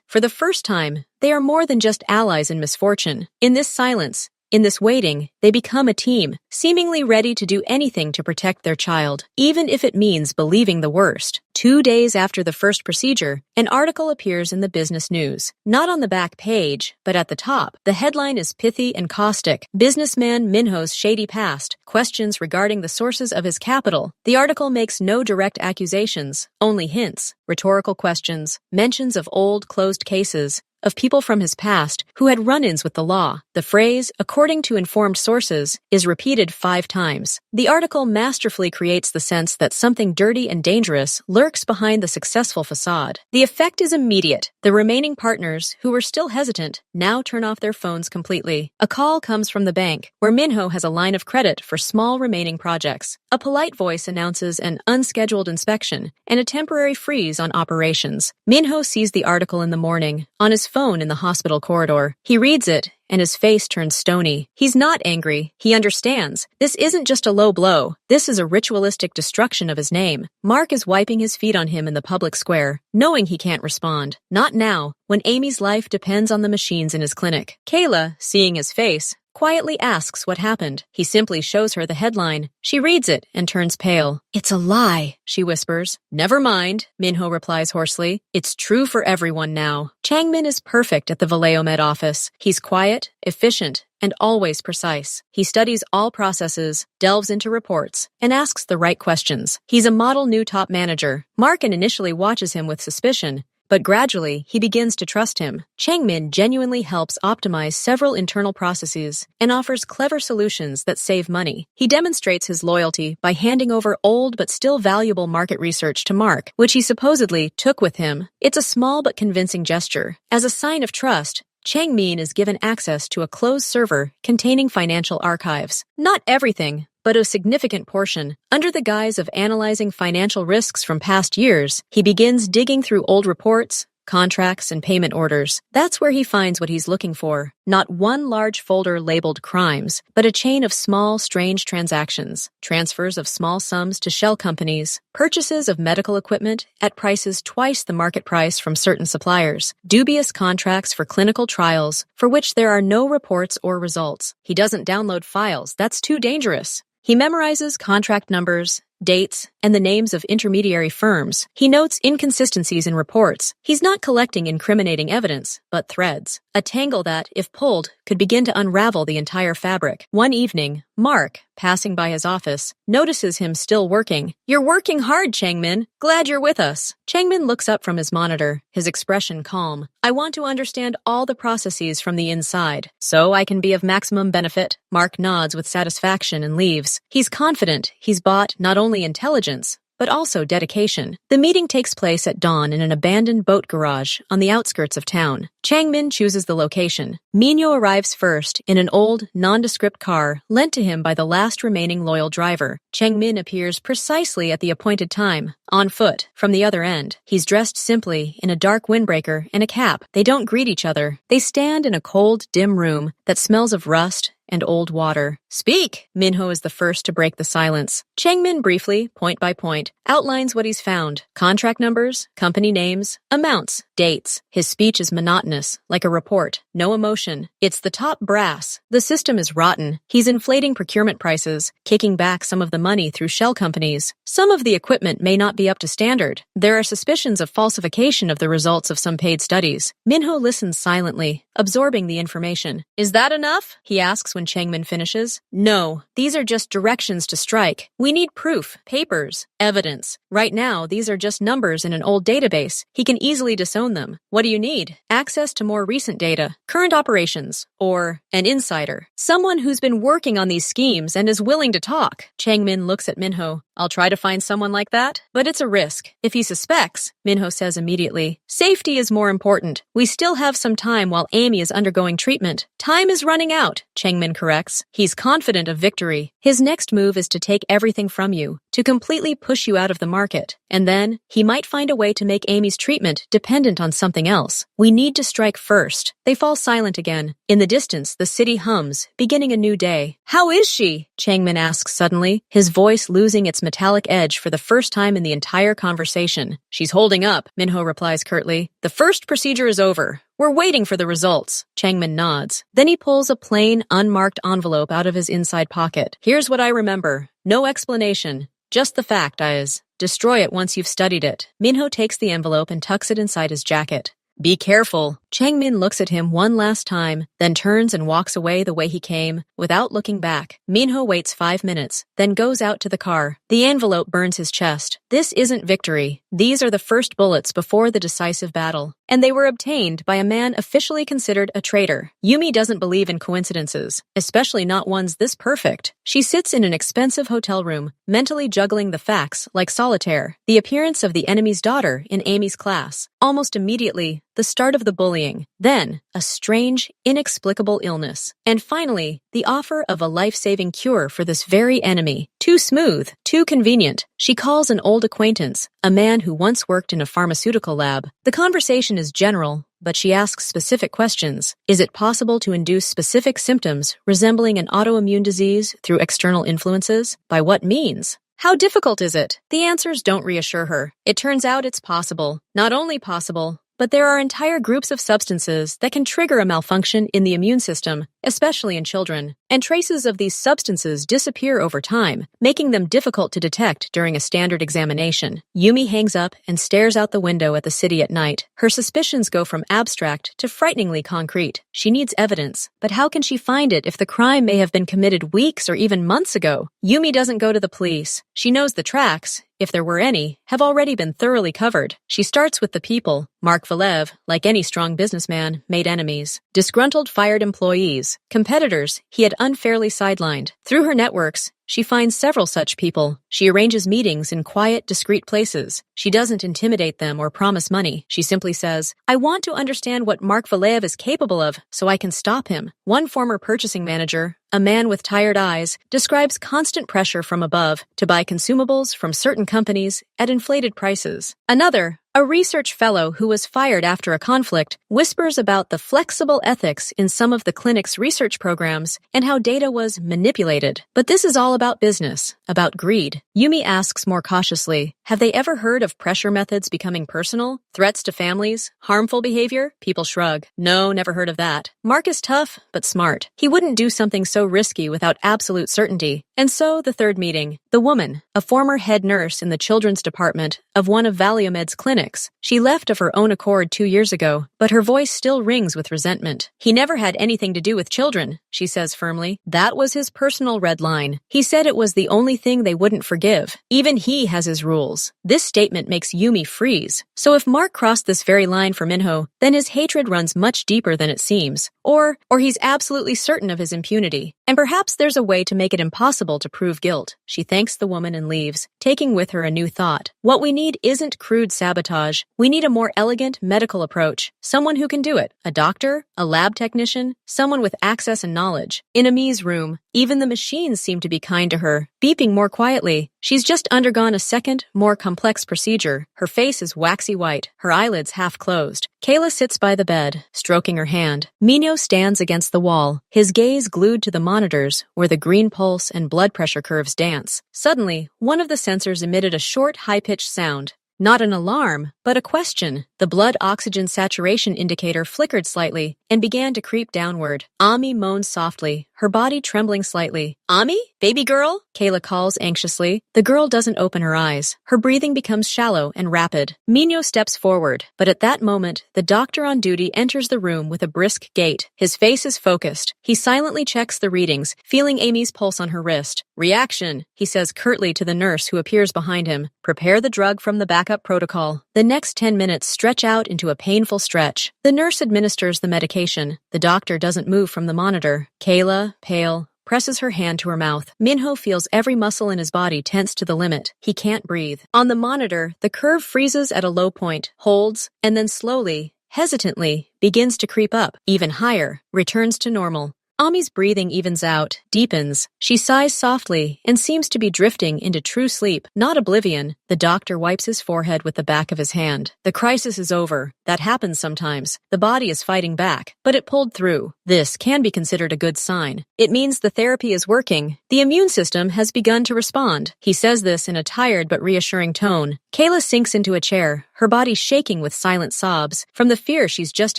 For the first time, they are more than just allies in misfortune. In this silence, In this waiting, they become a team, seemingly ready to do anything to protect their child, even if it means believing the worst. 2 days after the first procedure, an article appears in the business news. Not on the back page, but at the top. The headline is pithy and caustic. Businessman Minho's shady past, questions regarding the sources of his capital. The article makes no direct accusations, only hints, rhetorical questions, mentions of old, closed cases, of people from his past who had run-ins with the law. The phrase, according to informed sources, is repeated 5 times. The article masterfully creates the sense that something dirty and dangerous lurks behind the successful facade. The effect is immediate. The remaining partners, who were still hesitant, now turn off their phones completely. A call comes from the bank, where Minho has a line of credit for small remaining projects. A polite voice announces an unscheduled inspection and a temporary freeze on operations. Minho sees the article in the morning, on his phone in the hospital corridor. He reads it, and his face turns stony. He's not angry. He understands. This isn't just a low blow. This is a ritualistic destruction of his name. Mark is wiping his feet on him in the public square, knowing he can't respond. Not now, when Amy's life depends on the machines in his clinic. Kayla, seeing his face, quietly asks what happened. He simply shows her the headline. She reads it and turns pale. "It's a lie," she whispers. "Never mind," Minho replies hoarsely. "It's true for everyone now." Changmin is perfect at the Vallejo-Med office. He's quiet, efficient, and always precise. He studies all processes, delves into reports, and asks the right questions. He's a model new top manager. Mark initially watches him with suspicion, but gradually, he begins to trust him. Changmin genuinely helps optimize several internal processes and offers clever solutions that save money. He demonstrates his loyalty by handing over old but still valuable market research to Mark, which he supposedly took with him. It's a small but convincing gesture. As a sign of trust, Changmin is given access to a closed server containing financial archives. Not everything, but a significant portion. Under the guise of analyzing financial risks from past years, he begins digging through old reports, contracts, and payment orders. That's where he finds what he's looking for. Not one large folder labeled crimes, but a chain of small, strange transactions. Transfers of small sums to shell companies, purchases of medical equipment at prices twice the market price from certain suppliers, dubious contracts for clinical trials for which there are no reports or results. He doesn't download files. That's too dangerous. He memorizes contract numbers, dates, and the names of intermediary firms. He notes inconsistencies in reports. He's not collecting incriminating evidence, but threads. A tangle that, if pulled, could begin to unravel the entire fabric. One evening, Mark, passing by his office, notices him still working. "You're working hard, Changmin. Glad you're with us." Changmin looks up from his monitor, his expression calm. "I want to understand all the processes from the inside, so I can be of maximum benefit." Mark nods with satisfaction and leaves. He's confident he's bought not only intelligence, but also dedication. The meeting takes place at dawn in an abandoned boat garage on the outskirts of town. Changmin chooses the location. Minho arrives first in an old, nondescript car lent to him by the last remaining loyal driver. Changmin appears precisely at the appointed time, on foot, from the other end. He's dressed simply in a dark windbreaker and a cap. They don't greet each other. They stand in a cold, dim room that smells of rust and old water. "Speak!" Minho is the first to break the silence. Changmin briefly, point by point, outlines what he's found. Contract numbers, company names, amounts, dates. His speech is monotonous, like a report. No emotion. It's the top brass. The system is rotten. He's inflating procurement prices, kicking back some of the money through shell companies. Some of the equipment may not be up to standard. There are suspicions of falsification of the results of some paid studies. Minho listens silently, absorbing the information. "Is that enough?" he asks when Changmin finishes. "No, these are just directions to strike. We need proof, papers, evidence. Right now, these are just numbers in an old database. He can easily disown them. What do you need? Access to more recent data, current operations, or an insider. Someone who's been working on these schemes and is willing to talk." Changmin looks at Minho. "I'll try to find someone like that, but it's a risk. If he suspects," Minho says immediately, "safety is more important. We still have some time while Amy is undergoing treatment." "Time is running out," Changmin corrects. He's confident of victory. His next move is to take everything from you, to completely push you out of the market. And then, he might find a way to make Amy's treatment dependent on something else. "We need to strike first." They fall silent again. In the distance, the city hums, beginning a new day. "How is she?" Changmin asks suddenly, his voice losing its metallic edge for the first time in the entire conversation. "She's holding up," Minho replies curtly. "The first procedure is over. We're waiting for the results. Changmin nods. Then he pulls a plain, unmarked envelope out of his inside pocket. Here's what I remember. No explanation. Just the fact is, destroy it once you've studied it. Minho takes the envelope and tucks it inside his jacket. Be careful. Changmin looks at him one last time, then turns and walks away the way he came, without looking back. Minho waits 5 minutes, then goes out to the car. The envelope burns his chest. This isn't victory. These are the first bullets before the decisive battle, and they were obtained by a man officially considered a traitor. Yumi doesn't believe in coincidences, especially not ones this perfect. She sits in an expensive hotel room, mentally juggling the facts like solitaire. The appearance of the enemy's daughter in Amy's class. Almost immediately, the start of the bullying, then a strange, inexplicable illness, and finally, the offer of a life-saving cure for this very enemy. Too smooth, too convenient. She calls an old acquaintance, a man who once worked in a pharmaceutical lab. The conversation is general, but she asks specific questions. Is it possible to induce specific symptoms resembling an autoimmune disease through external influences? By what means? How difficult is it? The answers don't reassure her. It turns out it's possible. Not only possible, but there are entire groups of substances that can trigger a malfunction in the immune system, especially in children, and traces of these substances disappear over time, making them difficult to detect during a standard examination. Yumi hangs up and stares out the window at the city at night. Her suspicions go from abstract to frighteningly concrete. She needs evidence, but how can she find it if the crime may have been committed weeks or even months ago? Yumi doesn't go to the police. She knows the tracks, if there were any, have already been thoroughly covered. She starts with the people. Mark Valev, like any strong businessman, made enemies. Disgruntled fired employees. Competitors he had unfairly sidelined. Through her networks, she finds several such people. She arranges meetings in quiet, discreet places. She doesn't intimidate them or promise money. She simply says, I want to understand what Mark Valev is capable of so I can stop him. One former purchasing manager, a man with tired eyes, describes constant pressure from above to buy consumables from certain companies at inflated prices. Another, a research fellow who was fired after a conflict, whispers about the flexible ethics in some of the clinic's research programs and how data was manipulated. But this is all about business, about greed. Yumi asks more cautiously, have they ever heard of pressure methods becoming personal? Threats to families? Harmful behavior? People shrug. No, never heard of that. Mark is tough, but smart. He wouldn't do something so risky without absolute certainty. And so, the third meeting. The woman, a former head nurse in the children's department of one of Valiomed's clinics. She left of her own accord 2 years ago, but her voice still rings with resentment. He never had anything to do with children, she says firmly. That was his personal red line. He said it was the only thing they wouldn't forgive. Even he has his rules. This statement makes Yumi freeze. So if Mark crossed this very line for Minho, then his hatred runs much deeper than it seems. Or he's absolutely certain of his impunity. And perhaps there's a way to make it impossible to prove guilt. She thanks the woman and leaves, taking with her a new thought. What we need isn't crude sabotage. We need a more elegant medical approach. Someone who can do it. A doctor, a lab technician, someone with access and knowledge. In Ami's room, even the machines seem to be kind to her, beeping more quietly. She's just undergone a second, more complex procedure. Her face is waxy white, her eyelids half closed. Kayla sits by the bed, stroking her hand. Minho stands against the wall, his gaze glued to the monitors where the green pulse and blood pressure curves dance. Suddenly, one of the sensors emitted a short, high-pitched sound. Not an alarm, but a question. The blood oxygen saturation indicator flickered slightly and began to creep downward. Ami moans softly, her body trembling slightly. Ami? Baby girl? Kayla calls anxiously. The girl doesn't open her eyes. Her breathing becomes shallow and rapid. Minho steps forward, but at that moment, the doctor on duty enters the room with a brisk gait. His face is focused. He silently checks the readings, feeling Amy's pulse on her wrist. Reaction, he says curtly to the nurse who appears behind him. Prepare the drug from the backup protocol. The next 10 minutes stretch out into a painful stretch. The nurse administers the medication. The doctor doesn't move from the monitor. Kayla, pale, presses her hand to her mouth. Minho feels every muscle in his body tense to the limit. He can't breathe. On the monitor, the curve freezes at a low point, holds, and then slowly, hesitantly, begins to creep up, even higher, returns to normal. Ami's breathing evens out, deepens. She sighs softly and seems to be drifting into true sleep, not oblivion. The doctor wipes his forehead with the back of his hand. The crisis is over. That happens sometimes. The body is fighting back, but it pulled through. This can be considered a good sign. It means the therapy is working. The immune system has begun to respond. He says this in a tired but reassuring tone. Kayla sinks into a chair, her body shaking with silent sobs, from the fear she's just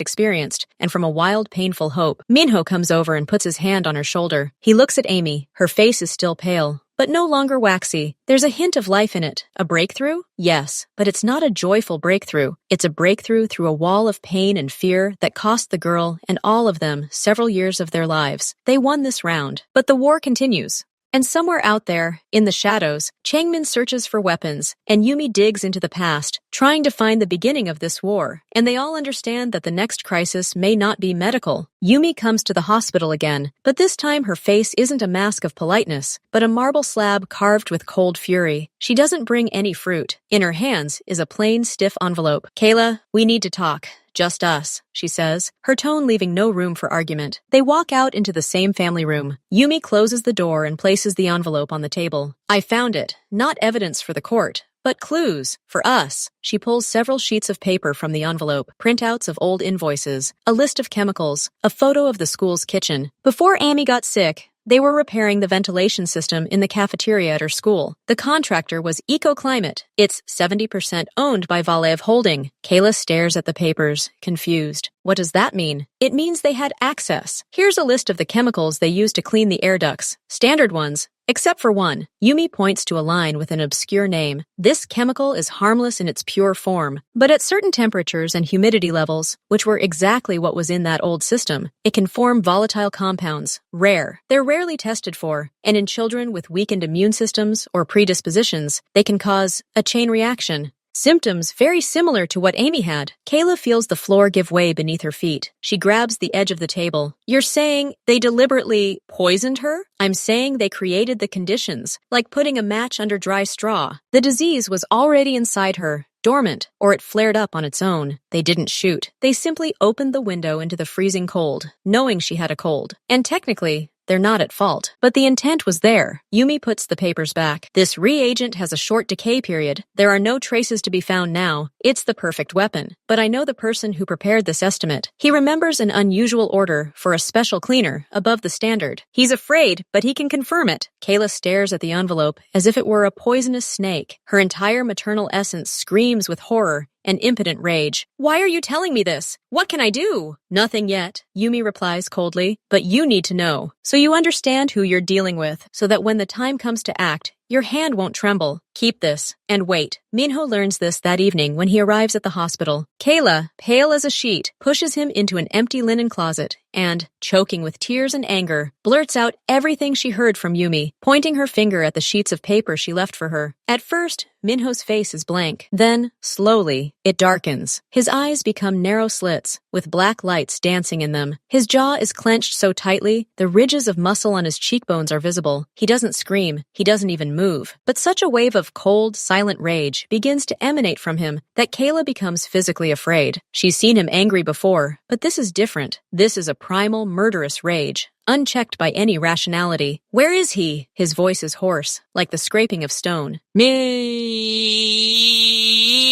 experienced, and from a wild, painful hope. Minho comes over and puts his hand on her shoulder. He looks at Amy. Her face is still pale, but no longer waxy. There's a hint of life in it. A breakthrough? Yes, but it's not a joyful breakthrough. It's a breakthrough through a wall of pain and fear that cost the girl and all of them several years of their lives. They won this round, but the war continues. And somewhere out there, in the shadows, Changmin searches for weapons, and Yumi digs into the past, trying to find the beginning of this war. And they all understand that the next crisis may not be medical. Yumi comes to the hospital again, but this time her face isn't a mask of politeness, but a marble slab carved with cold fury. She doesn't bring any fruit. In her hands is a plain, stiff envelope. Kayla, we need to talk. Just us, she says, her tone leaving no room for argument. They walk out into the same family room. Yumi closes the door and places the envelope on the table. I found it. Not evidence for the court, but clues for us. She pulls several sheets of paper from the envelope, printouts of old invoices, a list of chemicals, a photo of the school's kitchen. Before Amy got sick, they were repairing the ventilation system in the cafeteria at her school. The contractor was EcoClimate. It's 70% owned by Valev Holding. Kayla stares at the papers, confused. What does that mean? It means they had access. Here's a list of the chemicals they used to clean the air ducts. Standard ones. Except for one. Yumi points to a line with an obscure name. This chemical is harmless in its pure form, but at certain temperatures and humidity levels, which were exactly what was in that old system, it can form volatile compounds. Rare. They're rarely tested for, and in children with weakened immune systems or predispositions, they can cause a chain reaction. Symptoms very similar to what Amy had. Kayla feels the floor give way beneath her feet. She grabs the edge of the table. You're saying they deliberately poisoned her? I'm saying they created the conditions, like putting a match under dry straw. The disease was already inside her, dormant, or it flared up on its own. They didn't shoot. They simply opened the window into the freezing cold, knowing she had a cold. And technically, they're not at fault, but the intent was there. Yumi puts the papers back. This reagent has a short decay period. There are no traces to be found now. It's the perfect weapon. But I know the person who prepared this estimate. He remembers an unusual order for a special cleaner above the standard. He's afraid, but he can confirm it. Kayla stares at the envelope as if it were a poisonous snake. Her entire maternal essence screams with horror and impotent rage. Why are you telling me this? What can I do? Nothing yet, Yumi replies coldly, but you need to know. So you understand who you're dealing with, so that when the time comes to act, your hand won't tremble. Keep this, and wait. Minho learns this that evening when he arrives at the hospital. Kayla, pale as a sheet, pushes him into an empty linen closet and, choking with tears and anger, blurts out everything she heard from Yumi, pointing her finger at the sheets of paper she left for her. At first, Minho's face is blank. Then, slowly, it darkens. His eyes become narrow slits, with black lights dancing in them. His jaw is clenched so tightly, the ridges of muscle on his cheekbones are visible. He doesn't scream. He doesn't even move. But such a wave of cold, silent rage begins to emanate from him that Kayla becomes physically afraid. She's seen him angry before, but this is different. This is a primal, murderous rage, unchecked by any rationality. Where is he? His voice is hoarse, like the scraping of stone.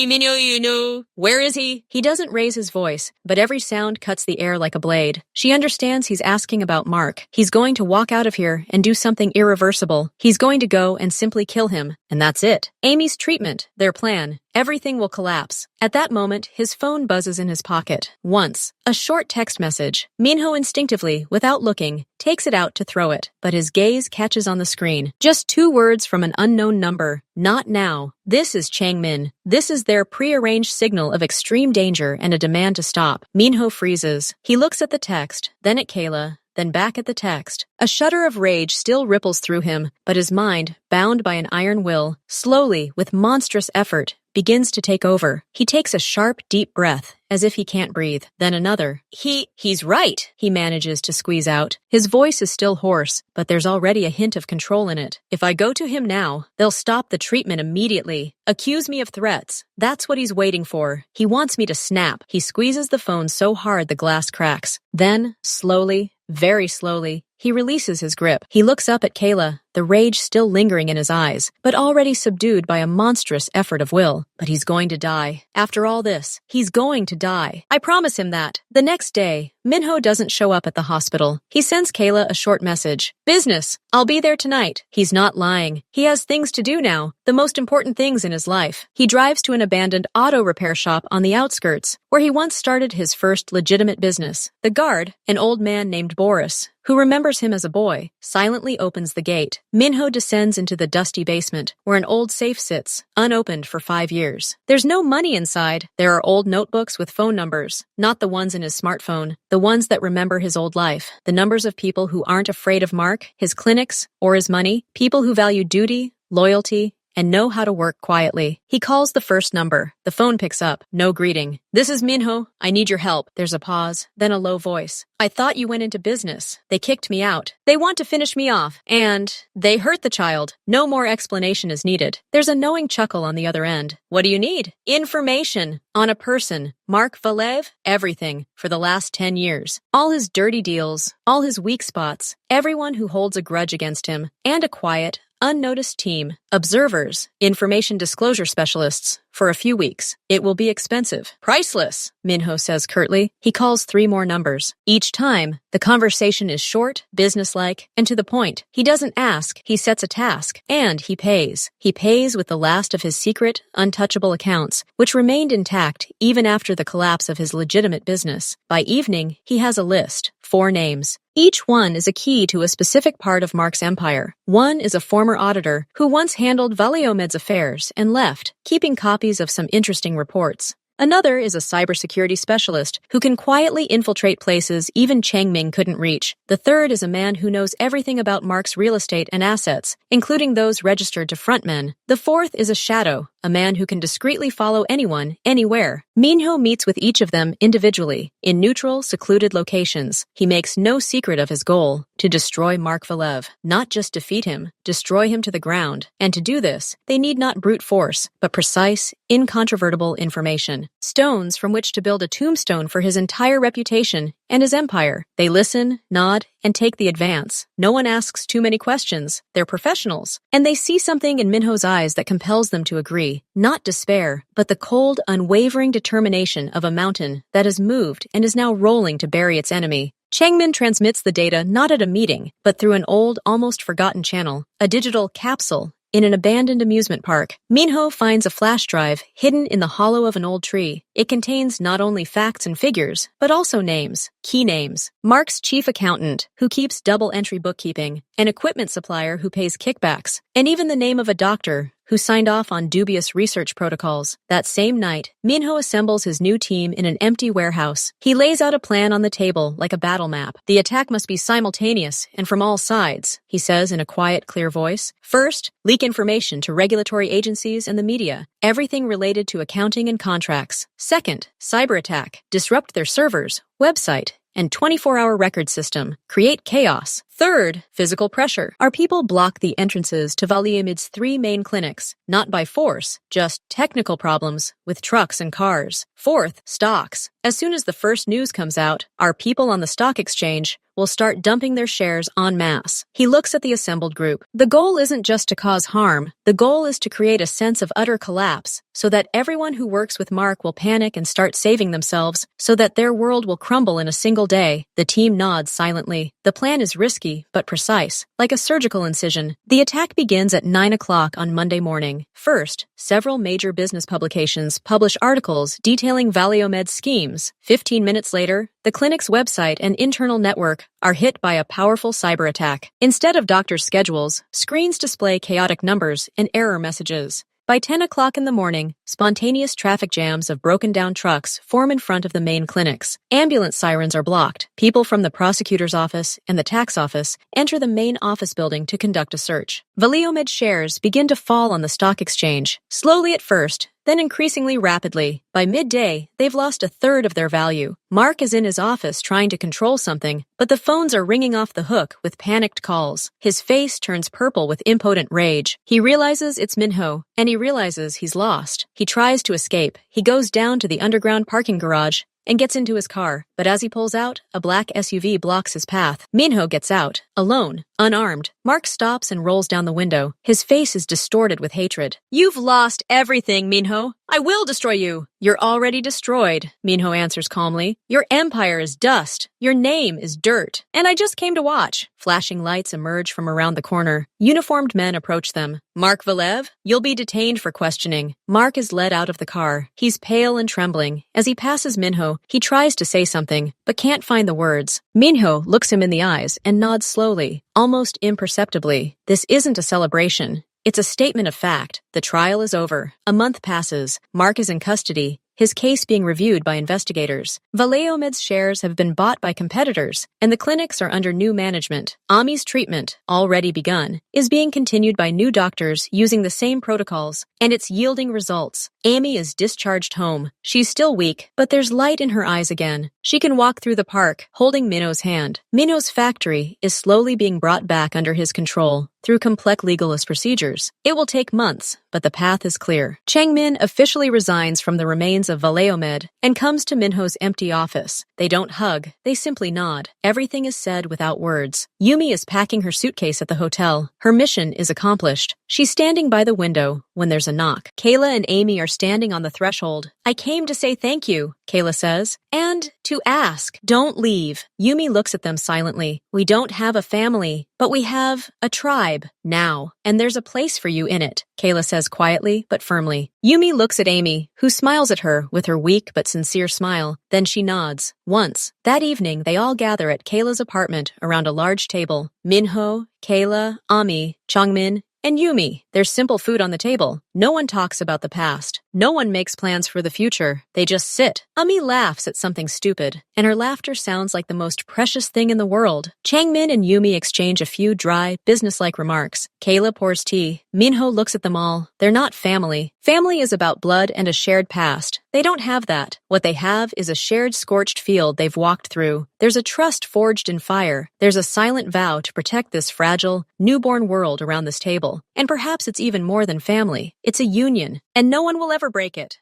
Minho, you know. Where is he? He doesn't raise his voice, but every sound cuts the air like a blade. She understands he's asking about Mark. He's going to walk out of here and do something irreversible. He's going to go and simply kill him, and that's it. Amy's treatment, their plan. Everything will collapse. At that moment, his phone buzzes in his pocket. Once. A short text message. Minho instinctively, without looking, takes it out to throw it, but his gaze catches on the screen. Just 2 words from an unknown number. Not now. This is Changmin. This is their prearranged signal of extreme danger and a demand to stop. Minho freezes. He looks at the text, then at Kayla, then back at the text. A shudder of rage still ripples through him, but his mind, bound by an iron will, slowly, with monstrous effort, begins to take over. He takes a sharp, deep breath, as if he can't breathe. Then another. He's right, he manages to squeeze out. His voice is still hoarse, but there's already a hint of control in it. If I go to him now, they'll stop the treatment immediately. Accuse me of threats. That's what he's waiting for. He wants me to snap. He squeezes the phone so hard the glass cracks. Then, slowly, very slowly, he releases his grip. He looks up at Kayla, the rage still lingering in his eyes, but already subdued by a monstrous effort of will. But he's going to die. After all this, he's going to die. I promise him that. The next day, Minho doesn't show up at the hospital. He sends Kayla a short message. Business. I'll be there tonight. He's not lying. He has things to do now, the most important things in his life. He drives to an abandoned auto repair shop on the outskirts, where he once started his first legitimate business. The guard, an old man named Boris, who remembers him as a boy, silently opens the gate. Minho descends into the dusty basement, where an old safe sits, unopened for 5 years. There's no money inside. There are old notebooks with phone numbers, not the ones in his smartphone, the ones that remember his old life, the numbers of people who aren't afraid of Mark, his clinics, or his money, people who value duty, loyalty, and know how to work quietly. He calls the first number. The phone picks up. No greeting. This is Minho. I need your help. There's a pause, then a low voice. I thought you went into business. They kicked me out. They want to finish me off. And they hurt the child. No more explanation is needed. There's a knowing chuckle on the other end. What do you need? Information. On a person. Mark Valev? Everything. For the last 10 years. All his dirty deals. All his weak spots. Everyone who holds a grudge against him. And a quiet, unnoticed team. Observers, information disclosure specialists, for a few weeks. It will be expensive. Priceless, Minho says curtly. He calls 3 more numbers. Each time, the conversation is short, businesslike, and to the point. He doesn't ask, he sets a task, and he pays. He pays with the last of his secret, untouchable accounts, which remained intact even after the collapse of his legitimate business. By evening, he has a list, 4 names. Each one is a key to a specific part of Mark's empire. One is a former auditor who once handled Valiomed's affairs and left, keeping copies of some interesting reports. Another is a cybersecurity specialist who can quietly infiltrate places even Changming couldn't reach. The third is a man who knows everything about Mark's real estate and assets, including those registered to frontmen. The fourth is a shadow, a man who can discreetly follow anyone, anywhere. Minho meets with each of them individually, in neutral, secluded locations. He makes no secret of his goal, to destroy Mark Valev. Not just defeat him, destroy him to the ground. And to do this, they need not brute force, but precise, incontrovertible information. Stones from which to build a tombstone for his entire reputation and his empire. They listen, nod, and take the advance. No one asks too many questions. They're professionals. And they see something in Minho's eyes that compels them to agree. Not despair, but the cold, unwavering determination of a mountain that has moved and is now rolling to bury its enemy. Changmin transmits the data not at a meeting, but through an old, almost forgotten channel, a digital capsule. In an abandoned amusement park, Minho finds a flash drive hidden in the hollow of an old tree. It contains not only facts and figures, but also names, key names. Mark's chief accountant, who keeps double-entry bookkeeping, an equipment supplier who pays kickbacks, and even the name of a doctor who signed off on dubious research protocols. That same night, Minho assembles his new team in an empty warehouse. He lays out a plan on the table like a battle map. The attack must be simultaneous and from all sides, he says in a quiet, clear voice. First, leak information to regulatory agencies and the media, everything related to accounting and contracts. Second, cyber attack, disrupt their servers, website, and 24-hour record system. Create chaos. Third, physical pressure. Our people block the entrances to Valiomed's 3 main clinics, not by force, just technical problems with trucks and cars. Fourth, stocks. As soon as the first news comes out, our people on the stock exchange will start dumping their shares en masse. He looks at the assembled group. The goal isn't just to cause harm. The goal is to create a sense of utter collapse, so that everyone who works with Mark will panic and start saving themselves, so that their world will crumble in a single day. The team nods silently. The plan is risky, but precise, like a surgical incision. The attack begins at 9 o'clock on Monday morning. First, several major business publications publish articles detailing Valiomed's schemes. 15 minutes later, the clinic's website and internal network are hit by a powerful cyber attack. Instead of doctors' schedules, screens display chaotic numbers and error messages. By 10 o'clock in the morning, spontaneous traffic jams of broken-down trucks form in front of the main clinics. Ambulance sirens are blocked. People from the prosecutor's office and the tax office enter the main office building to conduct a search. Valiomed shares begin to fall on the stock exchange, slowly at first, then increasingly rapidly. By midday, they've lost a third of their value. Mark is in his office trying to control something, but the phones are ringing off the hook with panicked calls. His face turns purple with impotent rage. He realizes it's Minho, and he realizes he's lost. He tries to escape. He goes down to the underground parking garage and gets into his car, but as he pulls out, a black SUV blocks his path. Minho gets out, alone, unarmed. Mark stops and rolls down the window. His face is distorted with hatred. You've lost everything, Minho. I will destroy you. You're already destroyed, Minho answers calmly. Your empire is dust. Your name is dirt. And I just came to watch. Flashing lights emerge from around the corner. Uniformed men approach them. Mark Valev, you'll be detained for questioning. Mark is led out of the car. He's pale and trembling. As he passes Minho, he tries to say something, but can't find the words. Minho looks him in the eyes and nods slowly, almost imperceptibly. This isn't a celebration. It's a statement of fact. The trial is over. A month passes. Mark is in custody, his case being reviewed by investigators. Valeomed's shares have been bought by competitors, and the clinics are under new management. Ami's treatment, already begun, is being continued by new doctors using the same protocols, and it's yielding results. Amy is discharged home. She's still weak, but there's light in her eyes again. She can walk through the park, holding Minho's hand. Minho's factory is slowly being brought back under his control through complex legalist procedures. It will take months, but the path is clear. Changmin officially resigns from the remains of Valeomed and comes to Minho's empty office. They don't hug, they simply nod. Everything is said without words. Yumi is packing her suitcase at the hotel. Her mission is accomplished. She's standing by the window when there's a knock. Kayla and Amy are standing on the threshold. I came to say thank you, Kayla says, and to ask. Don't leave. Yumi looks at them silently. We don't have a family, but we have a tribe now, and there's a place for you in it, Kayla says quietly but firmly. Yumi looks at Amy, who smiles at her with her weak but sincere smile. Then she nods. Once, that evening, they all gather at Kayla's apartment around a large table. Minho, Kayla, Ami, Changmin, and Yumi. There's simple food on the table. No one talks about the past. No one makes plans for the future. They just sit. Ami laughs at something stupid, and her laughter sounds like the most precious thing in the world. Changmin and Yumi exchange a few dry, businesslike remarks. Kayla pours tea. Minho looks at them all. They're not family. Family is about blood and a shared past. They don't have that. What they have is a shared scorched field they've walked through. There's a trust forged in fire. There's a silent vow to protect this fragile, newborn world around this table. And perhaps it's even more than family. It's a union, and no one will ever break it.